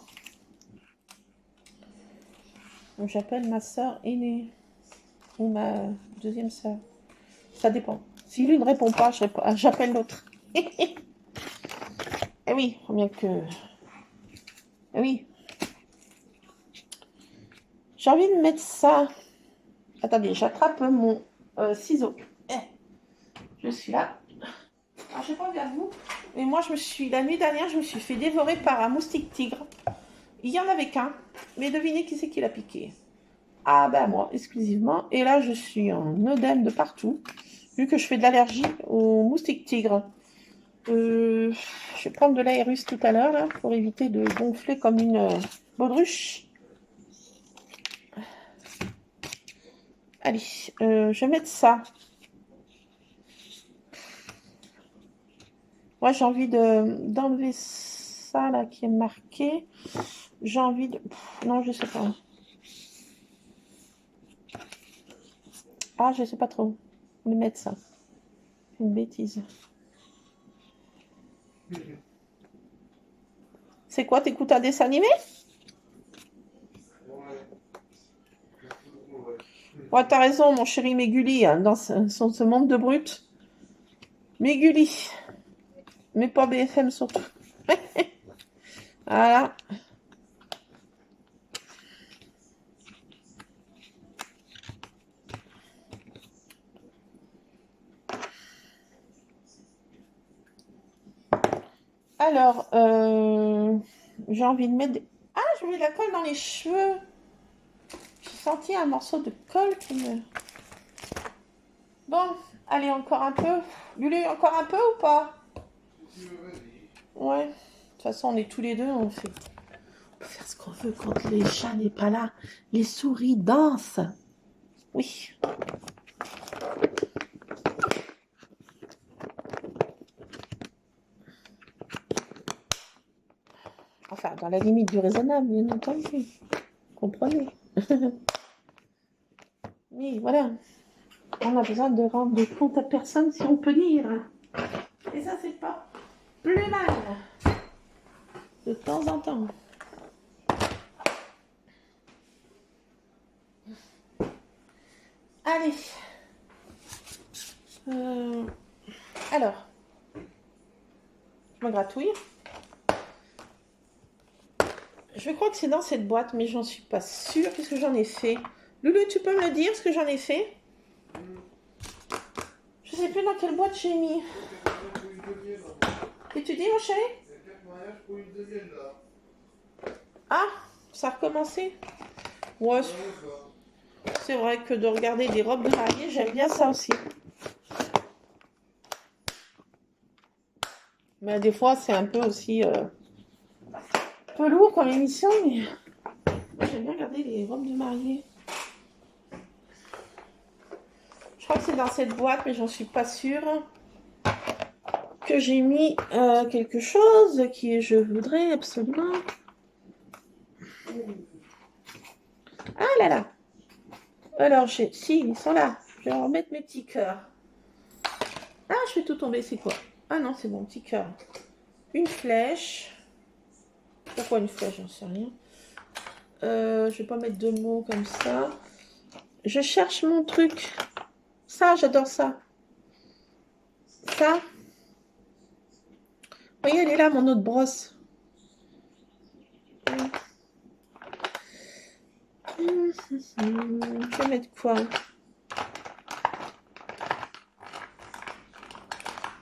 Donc, j'appelle ma sœur aînée. Ou ma deuxième sœur. Ça dépend. Si l'une ne répond pas, j'appelle l'autre. Eh oui, bien que... Eh oui. J'ai envie de mettre ça. Attendez, j'attrape mon ciseau. Je suis là. Alors, je sais pas vers vous, mais moi, la nuit dernière, je me suis fait dévorer par un moustique tigre. Il y en avait qu'un, mais devinez qui c'est qui l'a piqué. Ah ben moi, exclusivement. Et là, je suis en œdème de partout, vu que je fais de l'allergie au moustique tigre. Je vais prendre de l'aérus tout à l'heure, là, pour éviter de gonfler comme une baudruche. Allez, je vais mettre ça. Moi, j'ai envie d'enlever ça, là, qui est marqué. J'ai envie de... non, je sais pas. Ah, je sais pas trop. Je vais mettre ça. Une bêtise. C'est quoi, t'écoutes un dessin animé? Ouais, t'as raison, mon chéri Méguli, hein, dans ce monde de brutes. Méguli. Mais pas BFM surtout. Voilà. Alors, j'ai envie de mettre... Ah, je mets de la colle dans les cheveux. J'ai senti un morceau de colle qui me... Bon, allez, encore un peu. Lulu, encore un peu ou pas? Ouais. De toute façon, on est tous les deux, on peut faire ce qu'on veut quand les chats n'est pas là. Les souris dansent. Oui. Enfin, dans la limite du raisonnable, bien entendu. Comprenez. Oui, voilà. On a besoin de rendre compte à personne, si on peut dire. Et ça, c'est pas plus mal. De temps en temps. Allez. Alors. Je me gratouille. Je crois que c'est dans cette boîte, mais j'en suis pas sûre. Qu'est-ce que j'en ai fait? Loulou, tu peux me le dire, ce que j'en ai fait? Je sais plus dans quelle boîte j'ai mis. Et tu dis, mon chéri? Ah, ça a recommencé? Ouais, c'est vrai que de regarder des robes de mariée, j'aime bien ça aussi. Mais des fois, c'est un peu aussi peu lourd comme émission, mais j'aime bien regarder les robes de mariée. Je crois que c'est dans cette boîte, mais j'en suis pas sûre. Que j'ai mis quelque chose je voudrais absolument. Ah là là. Alors, si, ils sont là. Je vais remettre mes petits cœurs. Ah, je fais tout tomber, c'est quoi? Ah non, c'est bon, petit cœur. Une flèche. Pourquoi une flèche? J'en sais rien. Je vais pas mettre deux mots comme ça. Je cherche mon truc. Ça, j'adore ça. Ça. Vous voyez, elle est là, mon autre brosse. Je vais mettre quoi?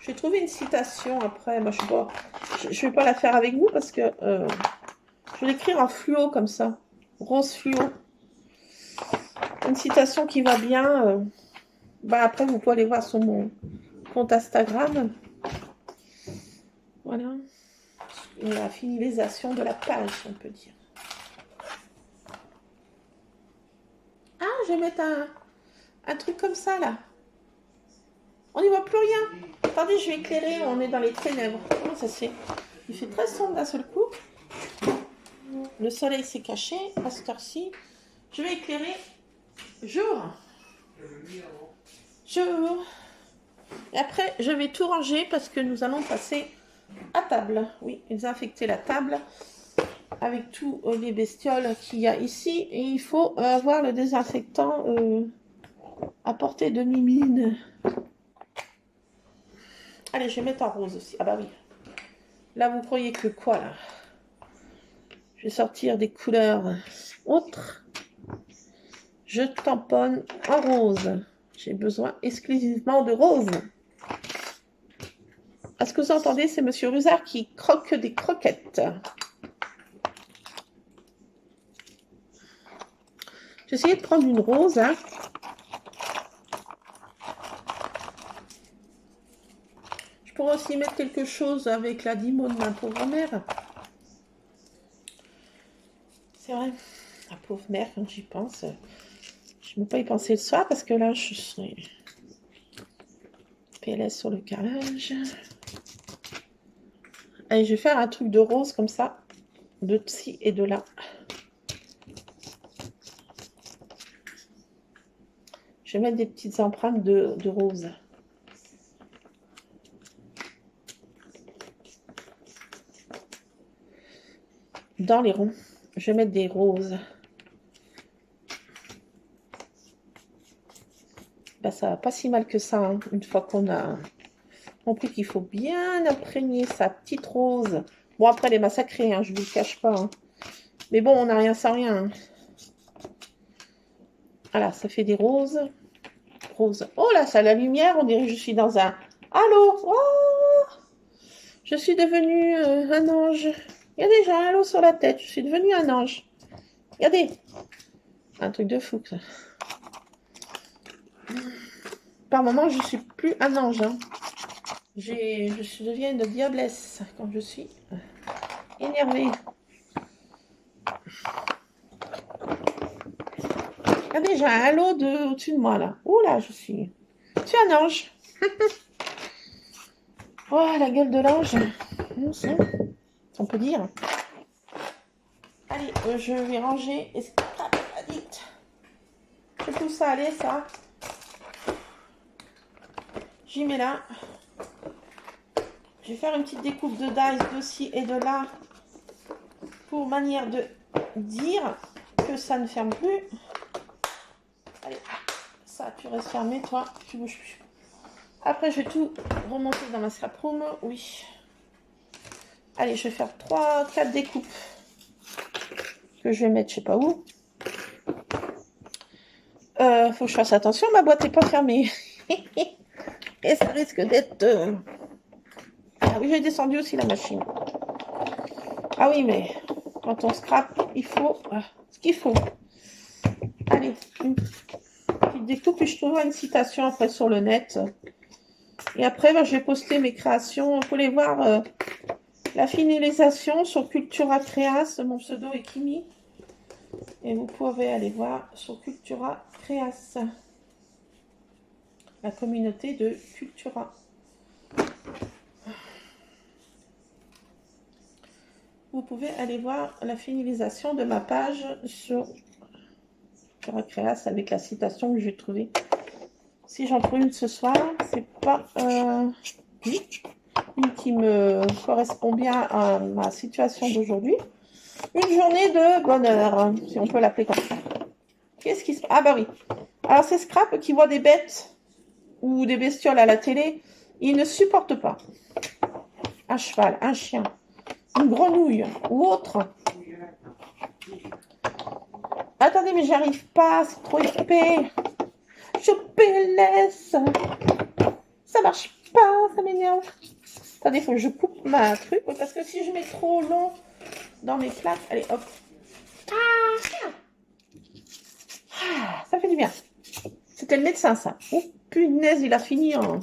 Je vais trouver une citation après. Moi, je vais pas la faire avec vous parce que je vais l'écrire en fluo comme ça. Rose fluo. Une citation qui va bien. Bah après, vous pouvez aller voir sur mon compte Instagram. Voilà. La finalisation de la page, on peut dire. Ah, je vais mettre un truc comme ça, là. On n'y voit plus rien. Attendez, je vais éclairer. On est dans les ténèbres. Comment ça se fait? Il fait très sombre d'un seul coup. Le soleil s'est caché à cette heure-ci. Je vais éclairer. Jour. Jour. Et après, je vais tout ranger parce que nous allons passer à table. Oui, désinfecter la table avec tous les bestioles qu'il y a ici. Et il faut avoir le désinfectant à portée de mimine. Allez, je vais mettre en rose aussi. Ah bah oui. Là, vous croyez que quoi, là? Je vais sortir des couleurs autres. Je tamponne en rose. J'ai besoin exclusivement de rose. Est-ce que vous entendez? C'est Monsieur Rusard qui croque des croquettes. J'ai essayé de prendre une rose. Hein. Je pourrais aussi mettre quelque chose avec la dimo de ma pauvre mère. C'est vrai. La pauvre mère, quand j'y pense. Je ne peux pas y penser le soir parce que là, je serai PLS sur le carrelage. Allez, je vais faire un truc de rose comme ça. De ci et de là. Je vais mettre des petites empreintes de rose. Dans les ronds, je vais mettre des roses. Ben, ça va pas si mal que ça, hein, une fois qu'on a compris qu'il faut bien imprégner sa petite rose. Bon, après, elle est massacrée, hein, je ne vous le cache pas. Hein. Mais bon, on n'a rien sans rien. Hein. Voilà, ça fait des roses. Rose. Oh là, ça a la lumière, on dirait que je suis dans un... Allô? Oh, je suis devenue un ange. Regardez, j'ai un halo sur la tête. Je suis devenue un ange. Regardez. Un truc de fou, ça. Par moment, je suis plus un ange. Hein. Je deviens une diablesse quand je suis énervée. Regardez, j'ai un halo au-dessus de moi, là. Oh là, je suis un ange. Oh, la gueule de l'ange. On peut dire. Allez, je vais ranger. Vite. Je pousse ça, allez, ça. J'y mets là. Je vais faire une petite découpe de dice de ci et de là. Pour manière de dire que ça ne ferme plus. Allez, ça, tu restes fermé, toi. Tu bouges plus. Après, je vais tout remonter dans ma scrap room. Oui. Allez, je vais faire 3-4 découpes. Que je vais mettre, je sais pas où. Faut que je fasse attention, ma boîte n'est pas fermée. Et ça risque d'être... Ah oui, j'ai descendu aussi la machine. Ah oui, mais quand on scrape, il faut ce qu'il faut. Allez, une petite découpe et je trouverai une citation après sur le net. Et après, je vais poster mes créations. Vous pouvez voir la finalisation sur Cultura Creas. Mon pseudo est Kimi. Et vous pouvez aller voir sur Cultura Creas. La communauté de Cultura. Vous pouvez aller voir la finalisation de ma page sur Cultura Creas avec la citation que j'ai trouvée. Si j'en trouve une ce soir, c'est pas une qui me correspond bien à ma situation d'aujourd'hui. Une journée de bonheur, si on peut l'appeler comme ça. Qu'est-ce qui se passe? Ah bah oui. Alors c'est Scrap qui voit des bêtes ou des bestioles à la télé. Il ne supporte pas. Un cheval, un chien, une grenouille ou autre. Attendez, mais j'arrive pas, c'est trop épais. Je laisse. Ça marche pas, ça m'énerve. Attendez, il faut que je coupe ma truc, parce que si je mets trop long dans mes plaques, allez, hop. Ça fait du bien. C'était le médecin, ça. Oh, punaise, il a fini en...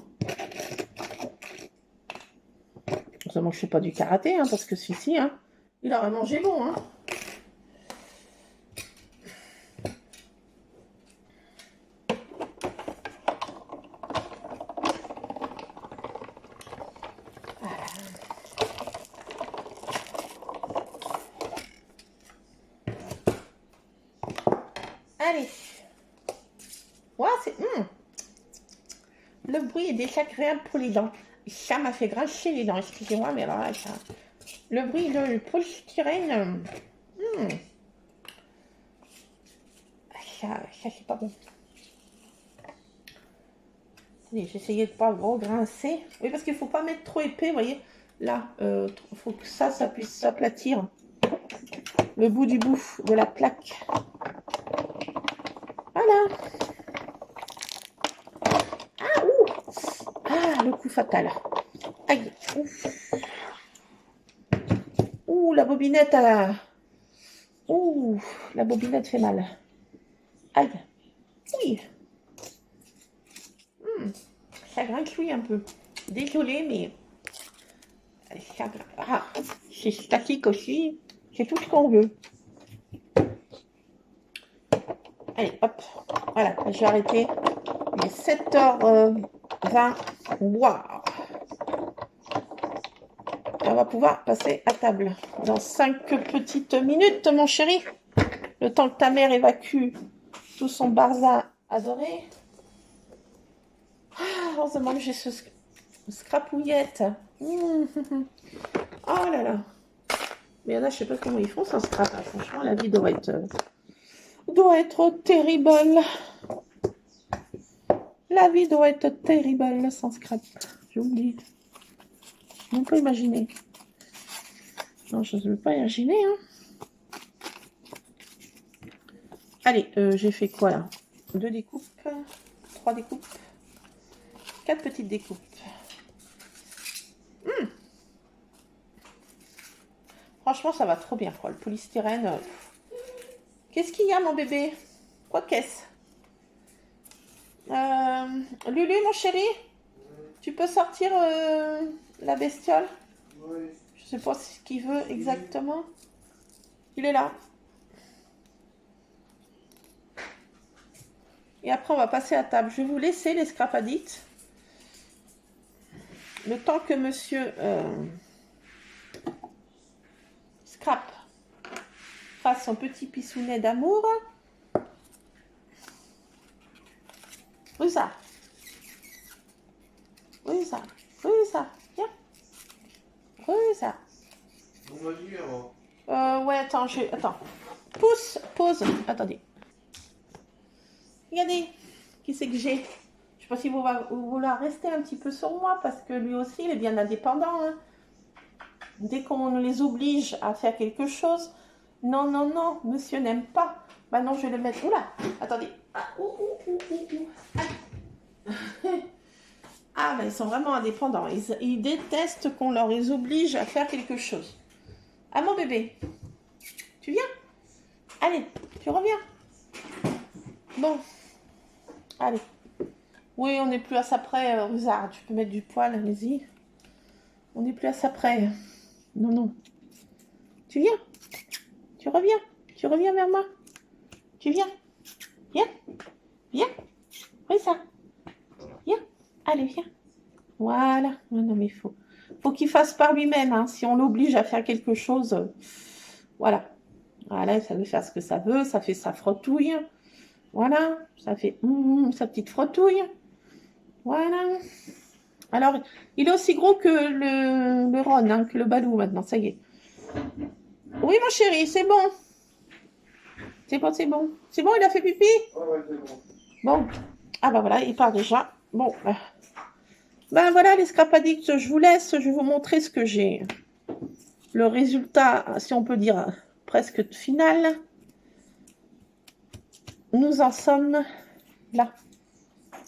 Heureusement que je ne fais pas du karaté, hein, parce que si, hein, il aurait mangé bon, hein. Allez. Ouais, c'est... Le bruit est déjà agréable pour les dents. Ça m'a fait grincer les dents, excusez-moi, mais alors là, ça... Le bruit de polystyrène... Ça c'est pas bon. J'essayais de pas gros grincer. Oui, parce qu'il faut pas mettre trop épais, vous voyez. Là, il faut que ça puisse s'aplatir. Le bout du bout de la plaque. Voilà. Ah, ouh. Ah, le coup fatal. Aïe. Ouf. Ouh, la bobinette a... Ouh, la bobinette fait mal. Aïe. Oui. Ça grinchouille un peu. Désolée, mais... Ça... Ah, c'est statique aussi. C'est tout ce qu'on veut. Allez, hop. Voilà, j'ai arrêté. Il est 7h20. Waouh. On va pouvoir passer à table dans 5 petites minutes, mon chéri. Le temps que ta mère évacue tout son barza adoré. Heureusement que j'ai ce scrapouillette. Oh là là. Mais il y en a, je sais pas comment ils font sans scrap. Franchement, la vie doit être terrible. La vie doit être terrible sans scrap. J'oublie. Je ne peux pas imaginer. Non, je ne veux pas imaginer. Hein. Allez, j'ai fait quoi là? 2 découpes, 3 découpes, 4 petites découpes. Franchement, ça va trop bien, quoi. Le polystyrène. Qu'est-ce qu'il y a, mon bébé? Quoi qu'est-ce? Lulu, mon chéri, tu peux sortir la bestiole? Oui. Je sais pas ce qu'il veut exactement. Il est là. Et après, on va passer à table. Je vais vous laisser les scrap addicts. Le temps que monsieur Scrap fasse son petit pissounet d'amour. Oui, ça. Oui, ça. Oui, ça. Viens. Oui, ça. On m'a dit avant. Ouais, attends, attends. Pousse, pause. Attendez. Regardez. Qui c'est que j'ai? Je sais pas si vous va vouloir rester un petit peu sur moi parce que lui aussi, il est bien indépendant. Hein. Dès qu'on les oblige à faire quelque chose, non, non, non, monsieur n'aime pas. Bah non, je vais le mettre. Oula, attendez. Ah, ah bah ils sont vraiment indépendants. Ils détestent qu'on leur les oblige à faire quelque chose. Ah mon bébé, tu viens? Allez, tu reviens. Bon, allez. Oui, on n'est plus à ça près, Ruzard. Tu peux mettre du poil, allez-y. On n'est plus à ça près. Non, non. Tu viens? Tu reviens? Tu reviens vers moi? Tu viens? Viens? Viens? Oui, ça. Viens. Allez, viens. Voilà. Oh, non, mais faut qu'il fasse par lui-même. Hein. Si on l'oblige à faire quelque chose, voilà. Voilà, ça veut faire ce que ça veut. Ça fait sa frottouille. Voilà. Ça fait sa petite frottouille. Voilà. Alors, il est aussi gros que le Ron, hein, que le Balou maintenant. Ça y est. Oui, mon chéri, c'est bon. C'est bon, c'est bon. C'est bon, il a fait pipi? Ouais, c'est bon. Bon. Ah bah voilà, il part déjà. Bon. Ben voilà les scrap addicts, je vous laisse. Je vais vous montrer ce que j'ai. Le résultat, si on peut dire, presque final. Nous en sommes là.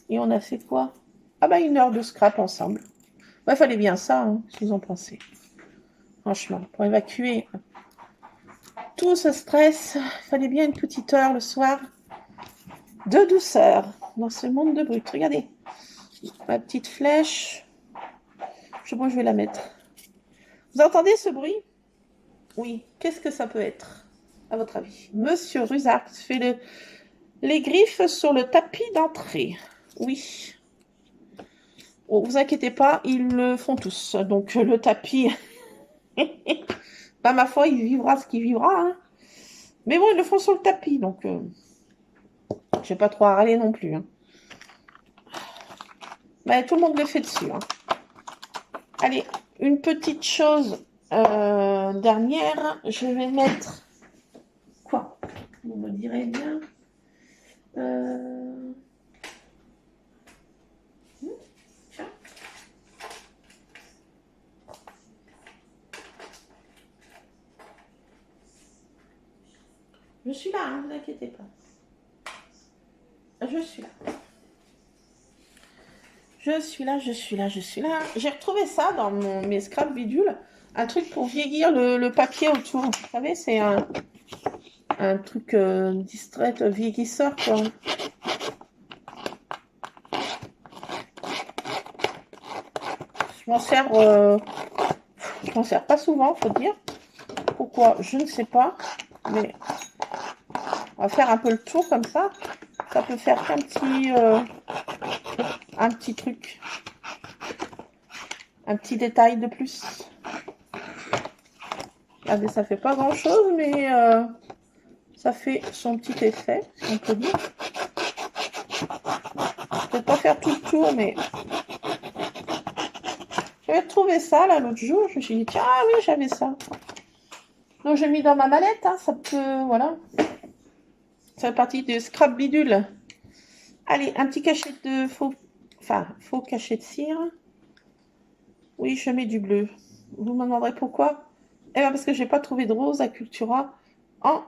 Et on a fait quoi? Ah bah 1 heure de scrap ensemble. Il fallait bien ça, hein, si vous en pensez. Franchement, pour évacuer tout ce stress, il fallait bien une petite heure le soir de douceur dans ce monde de brut. Regardez, ma petite flèche. Je sais pas où je vais la mettre. Vous entendez ce bruit? Oui. Qu'est-ce que ça peut être, à votre avis? Monsieur Ruzard fait les griffes sur le tapis d'entrée. Oui. Oh, vous inquiétez pas, ils le font tous. Donc le tapis, bah, ma foi, il vivra ce qu'il vivra. Hein. Mais bon, ils le font sur le tapis, donc je vais pas trop à râler non plus. Hein. Bah, tout le monde le fait dessus. Hein. Allez, une petite chose dernière, je vais mettre quoi? Vous me direz bien. Tiens. Je suis là, hein, ne vous inquiétez pas. Je suis là. Je suis là, je suis là, je suis là. J'ai retrouvé ça dans mes scrap bidules. Un truc pour vieillir le papier autour. Vous savez, c'est un truc distrait vieillisseur, quoi. Je m'en sers pas souvent, faut dire. Pourquoi? Je ne sais pas. Mais on va faire un peu le tour comme ça. Ça peut faire qu'un petit truc. Un petit détail de plus. Regardez, ça fait pas grand chose, mais ça fait son petit effet, si on peut dire. Je peux pas faire tout le tour, mais j'avais trouvé ça là l'autre jour. Je me suis dit, tiens, ah oui, j'avais ça. Donc j'ai mis dans ma mallette, hein, ça peut, voilà. Ça fait partie de scrap bidule. Allez, un petit cachet de faux cachet de cire. Oui, je mets du bleu. Vous me demanderez pourquoi? Eh bien, parce que j'ai pas trouvé de rose à Cultura en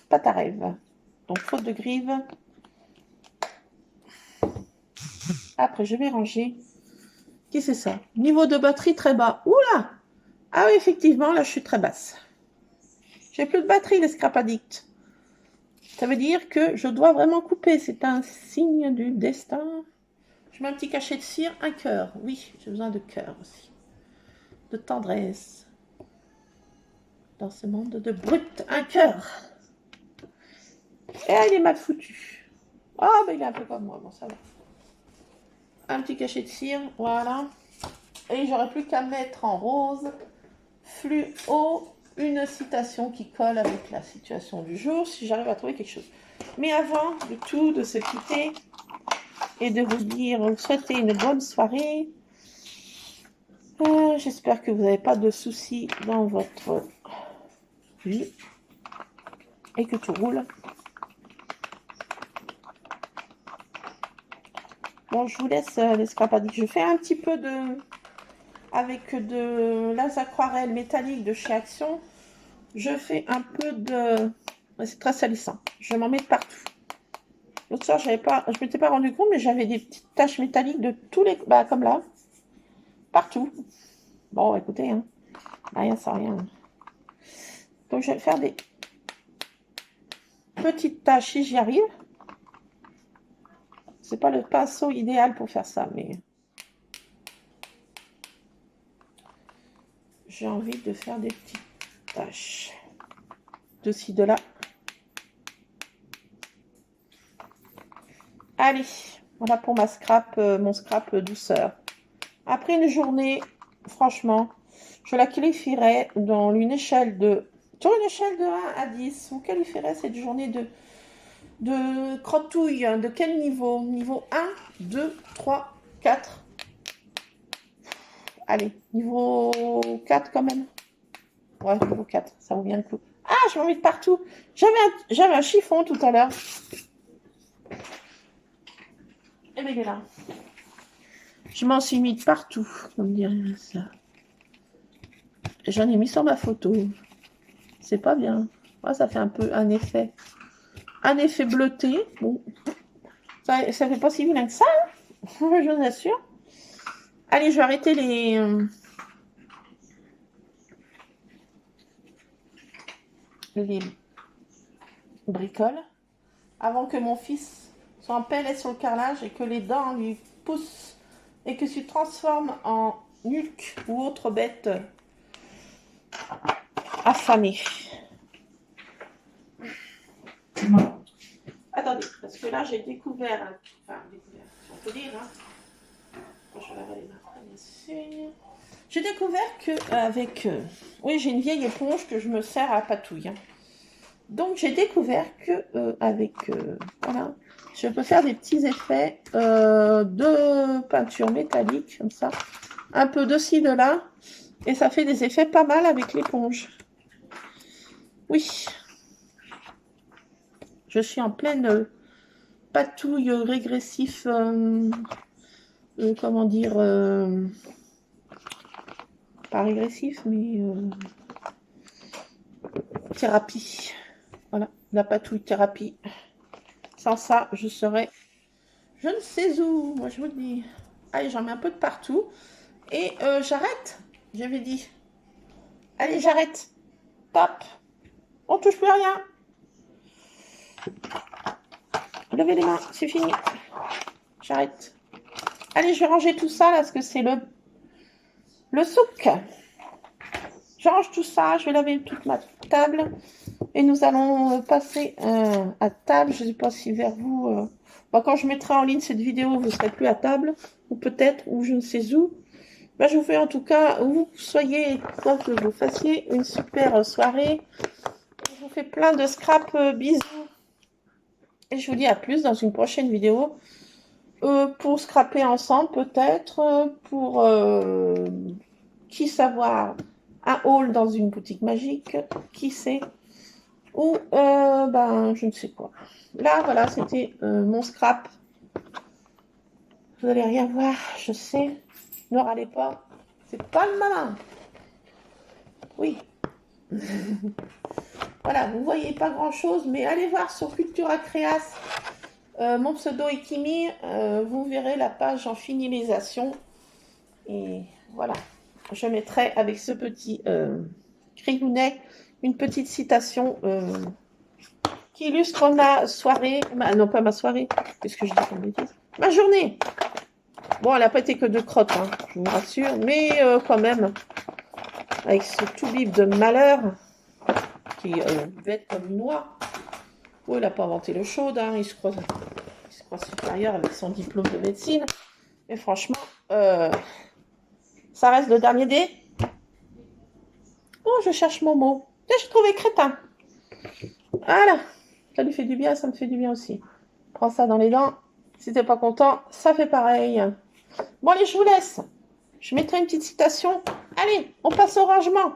pâte à rêve. Donc, faute de grive. Après, je vais ranger. Qu'est-ce que c'est ça? Niveau de batterie très bas. Oula! Ah oui, effectivement, là, je suis très basse. J'ai plus de batterie, les scrap addicts. Ça veut dire que je dois vraiment couper. C'est un signe du destin. Je mets un petit cachet de cire, un cœur. Oui, j'ai besoin de cœur aussi. De tendresse. Dans ce monde de brut, un cœur. Et il est mal foutu. Ah, ben il est un peu comme moi, bon, ça va. Un petit cachet de cire, voilà. Et j'aurais plus qu'à mettre en rose, fluo, une citation qui colle avec la situation du jour, si j'arrive à trouver quelque chose. Mais avant de tout, de se quitter et de vous dire, souhaiter une bonne soirée. J'espère que vous n'avez pas de soucis dans votre vie et que tout roule. Bon, je vous laisse les scrapadiques. Je fais un petit peu de... avec de las aquarelles métalliques de chez Action. Je fais un peu de... C'est très salissant. Je m'en mets partout. L'autre soir, je m'étais pas rendu compte, mais j'avais des petites taches métalliques de tous les... Bah, comme là. Partout. Bon, écoutez, hein. Rien sans rien. Donc, je vais faire des petites taches si j'y arrive. C'est pas le pinceau idéal pour faire ça, mais... j'ai envie de faire des petites taches. De ci, de là. Allez, voilà pour ma scrap, mon scrap douceur. Après une journée, franchement, je la qualifierais dans une échelle de... Sur une échelle de 1 à 10, vous qualifierez cette journée de crotouille de quel niveau? Niveau 1, 2, 3, 4. Allez, niveau 4 quand même. Ouais, niveau 4, ça vaut bien le coup. Ah, je m'en mets de partout. J'avais un chiffon tout à l'heure. Et bien, il est là. Je m'en suis mis de partout, comme dirait ça. J'en ai mis sur ma photo. C'est pas bien. Ouais, ça fait un peu un effet bleuté. Bon, ça fait pas si vilain que ça, hein. Je vous assure. Allez, je vais arrêter les bricoles avant que mon fils soit en PLS sur le carrelage et que les dents lui poussent et que se transforme en Hulk ou autre bête affamée. Attendez, parce que là j'ai découvert, on peut dire, hein. Je vais laver les mains, bien sûr. J'ai découvert que avec, oui, j'ai une vieille éponge que je me sers à patouille, hein. Donc j'ai découvert que voilà, je peux faire des petits effets de peinture métallique comme ça, un peu de ci de là, et ça fait des effets pas mal avec l'éponge. Oui, je suis en pleine patouille régressif, comment dire, pas régressif, mais thérapie. Voilà, la patouille thérapie. Sans ça, je serais je ne sais où. Moi, je vous le dis. Allez, j'en mets un peu de partout. Et j'arrête. J'avais dit. Allez, j'arrête. Top. On touche plus à rien. Levez les mains, c'est fini. J'arrête. Allez, je vais ranger tout ça là, parce que c'est le souk. Je range tout ça, je vais laver toute ma table. Et nous allons passer à table. Je ne sais pas si vers vous... quand je mettrai en ligne cette vidéo, vous ne serez plus à table. Ou peut-être, ou je ne sais où. Ben, je vous fais en tout cas, où vous soyez, quoi que vous fassiez, une super soirée. Je vous fais plein de scrap, bisous. Et je vous dis à plus dans une prochaine vidéo. Pour scraper ensemble, peut-être. Pour qui savoir un haul dans une boutique magique. Qui sait. Ou, je ne sais quoi. Là, voilà, c'était mon scrap. Vous n'allez rien voir, je sais. Ne râlez pas. C'est pas le malin. Oui. Voilà, vous voyez pas grand-chose, mais allez voir sur Cultura Créas, mon pseudo est Kimi. Vous verrez la page en finilisation. Et voilà. Je mettrai avec ce petit crayonnet une petite citation qui illustre ma soirée. Non, pas ma soirée. Qu'est-ce que je dis comme bêtise? Ma journée. Bon, elle n'a pas été que de crottes, hein, je vous rassure. Mais quand même, avec ce tout bip de malheur, qui devait être comme une noix. Oh, il n'a pas inventé l'eau chaude, hein, il se je crois supérieur avec son diplôme de médecine. Et franchement, ça reste le dernier dé. Oh, je cherche mon mot. J'ai trouvé crétin. Voilà. Ça lui fait du bien, ça me fait du bien aussi. Prends ça dans les dents. Si t'es pas content, ça fait pareil. Bon, allez, je vous laisse. Je mettrai une petite citation. Allez, on passe au rangement.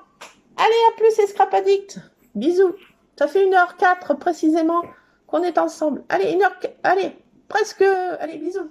Allez, à plus, les Scrap Addicts. Bisous. Ça fait 1h04 précisément qu'on est ensemble. Allez, 1h... Allez, presque... Allez, bisous.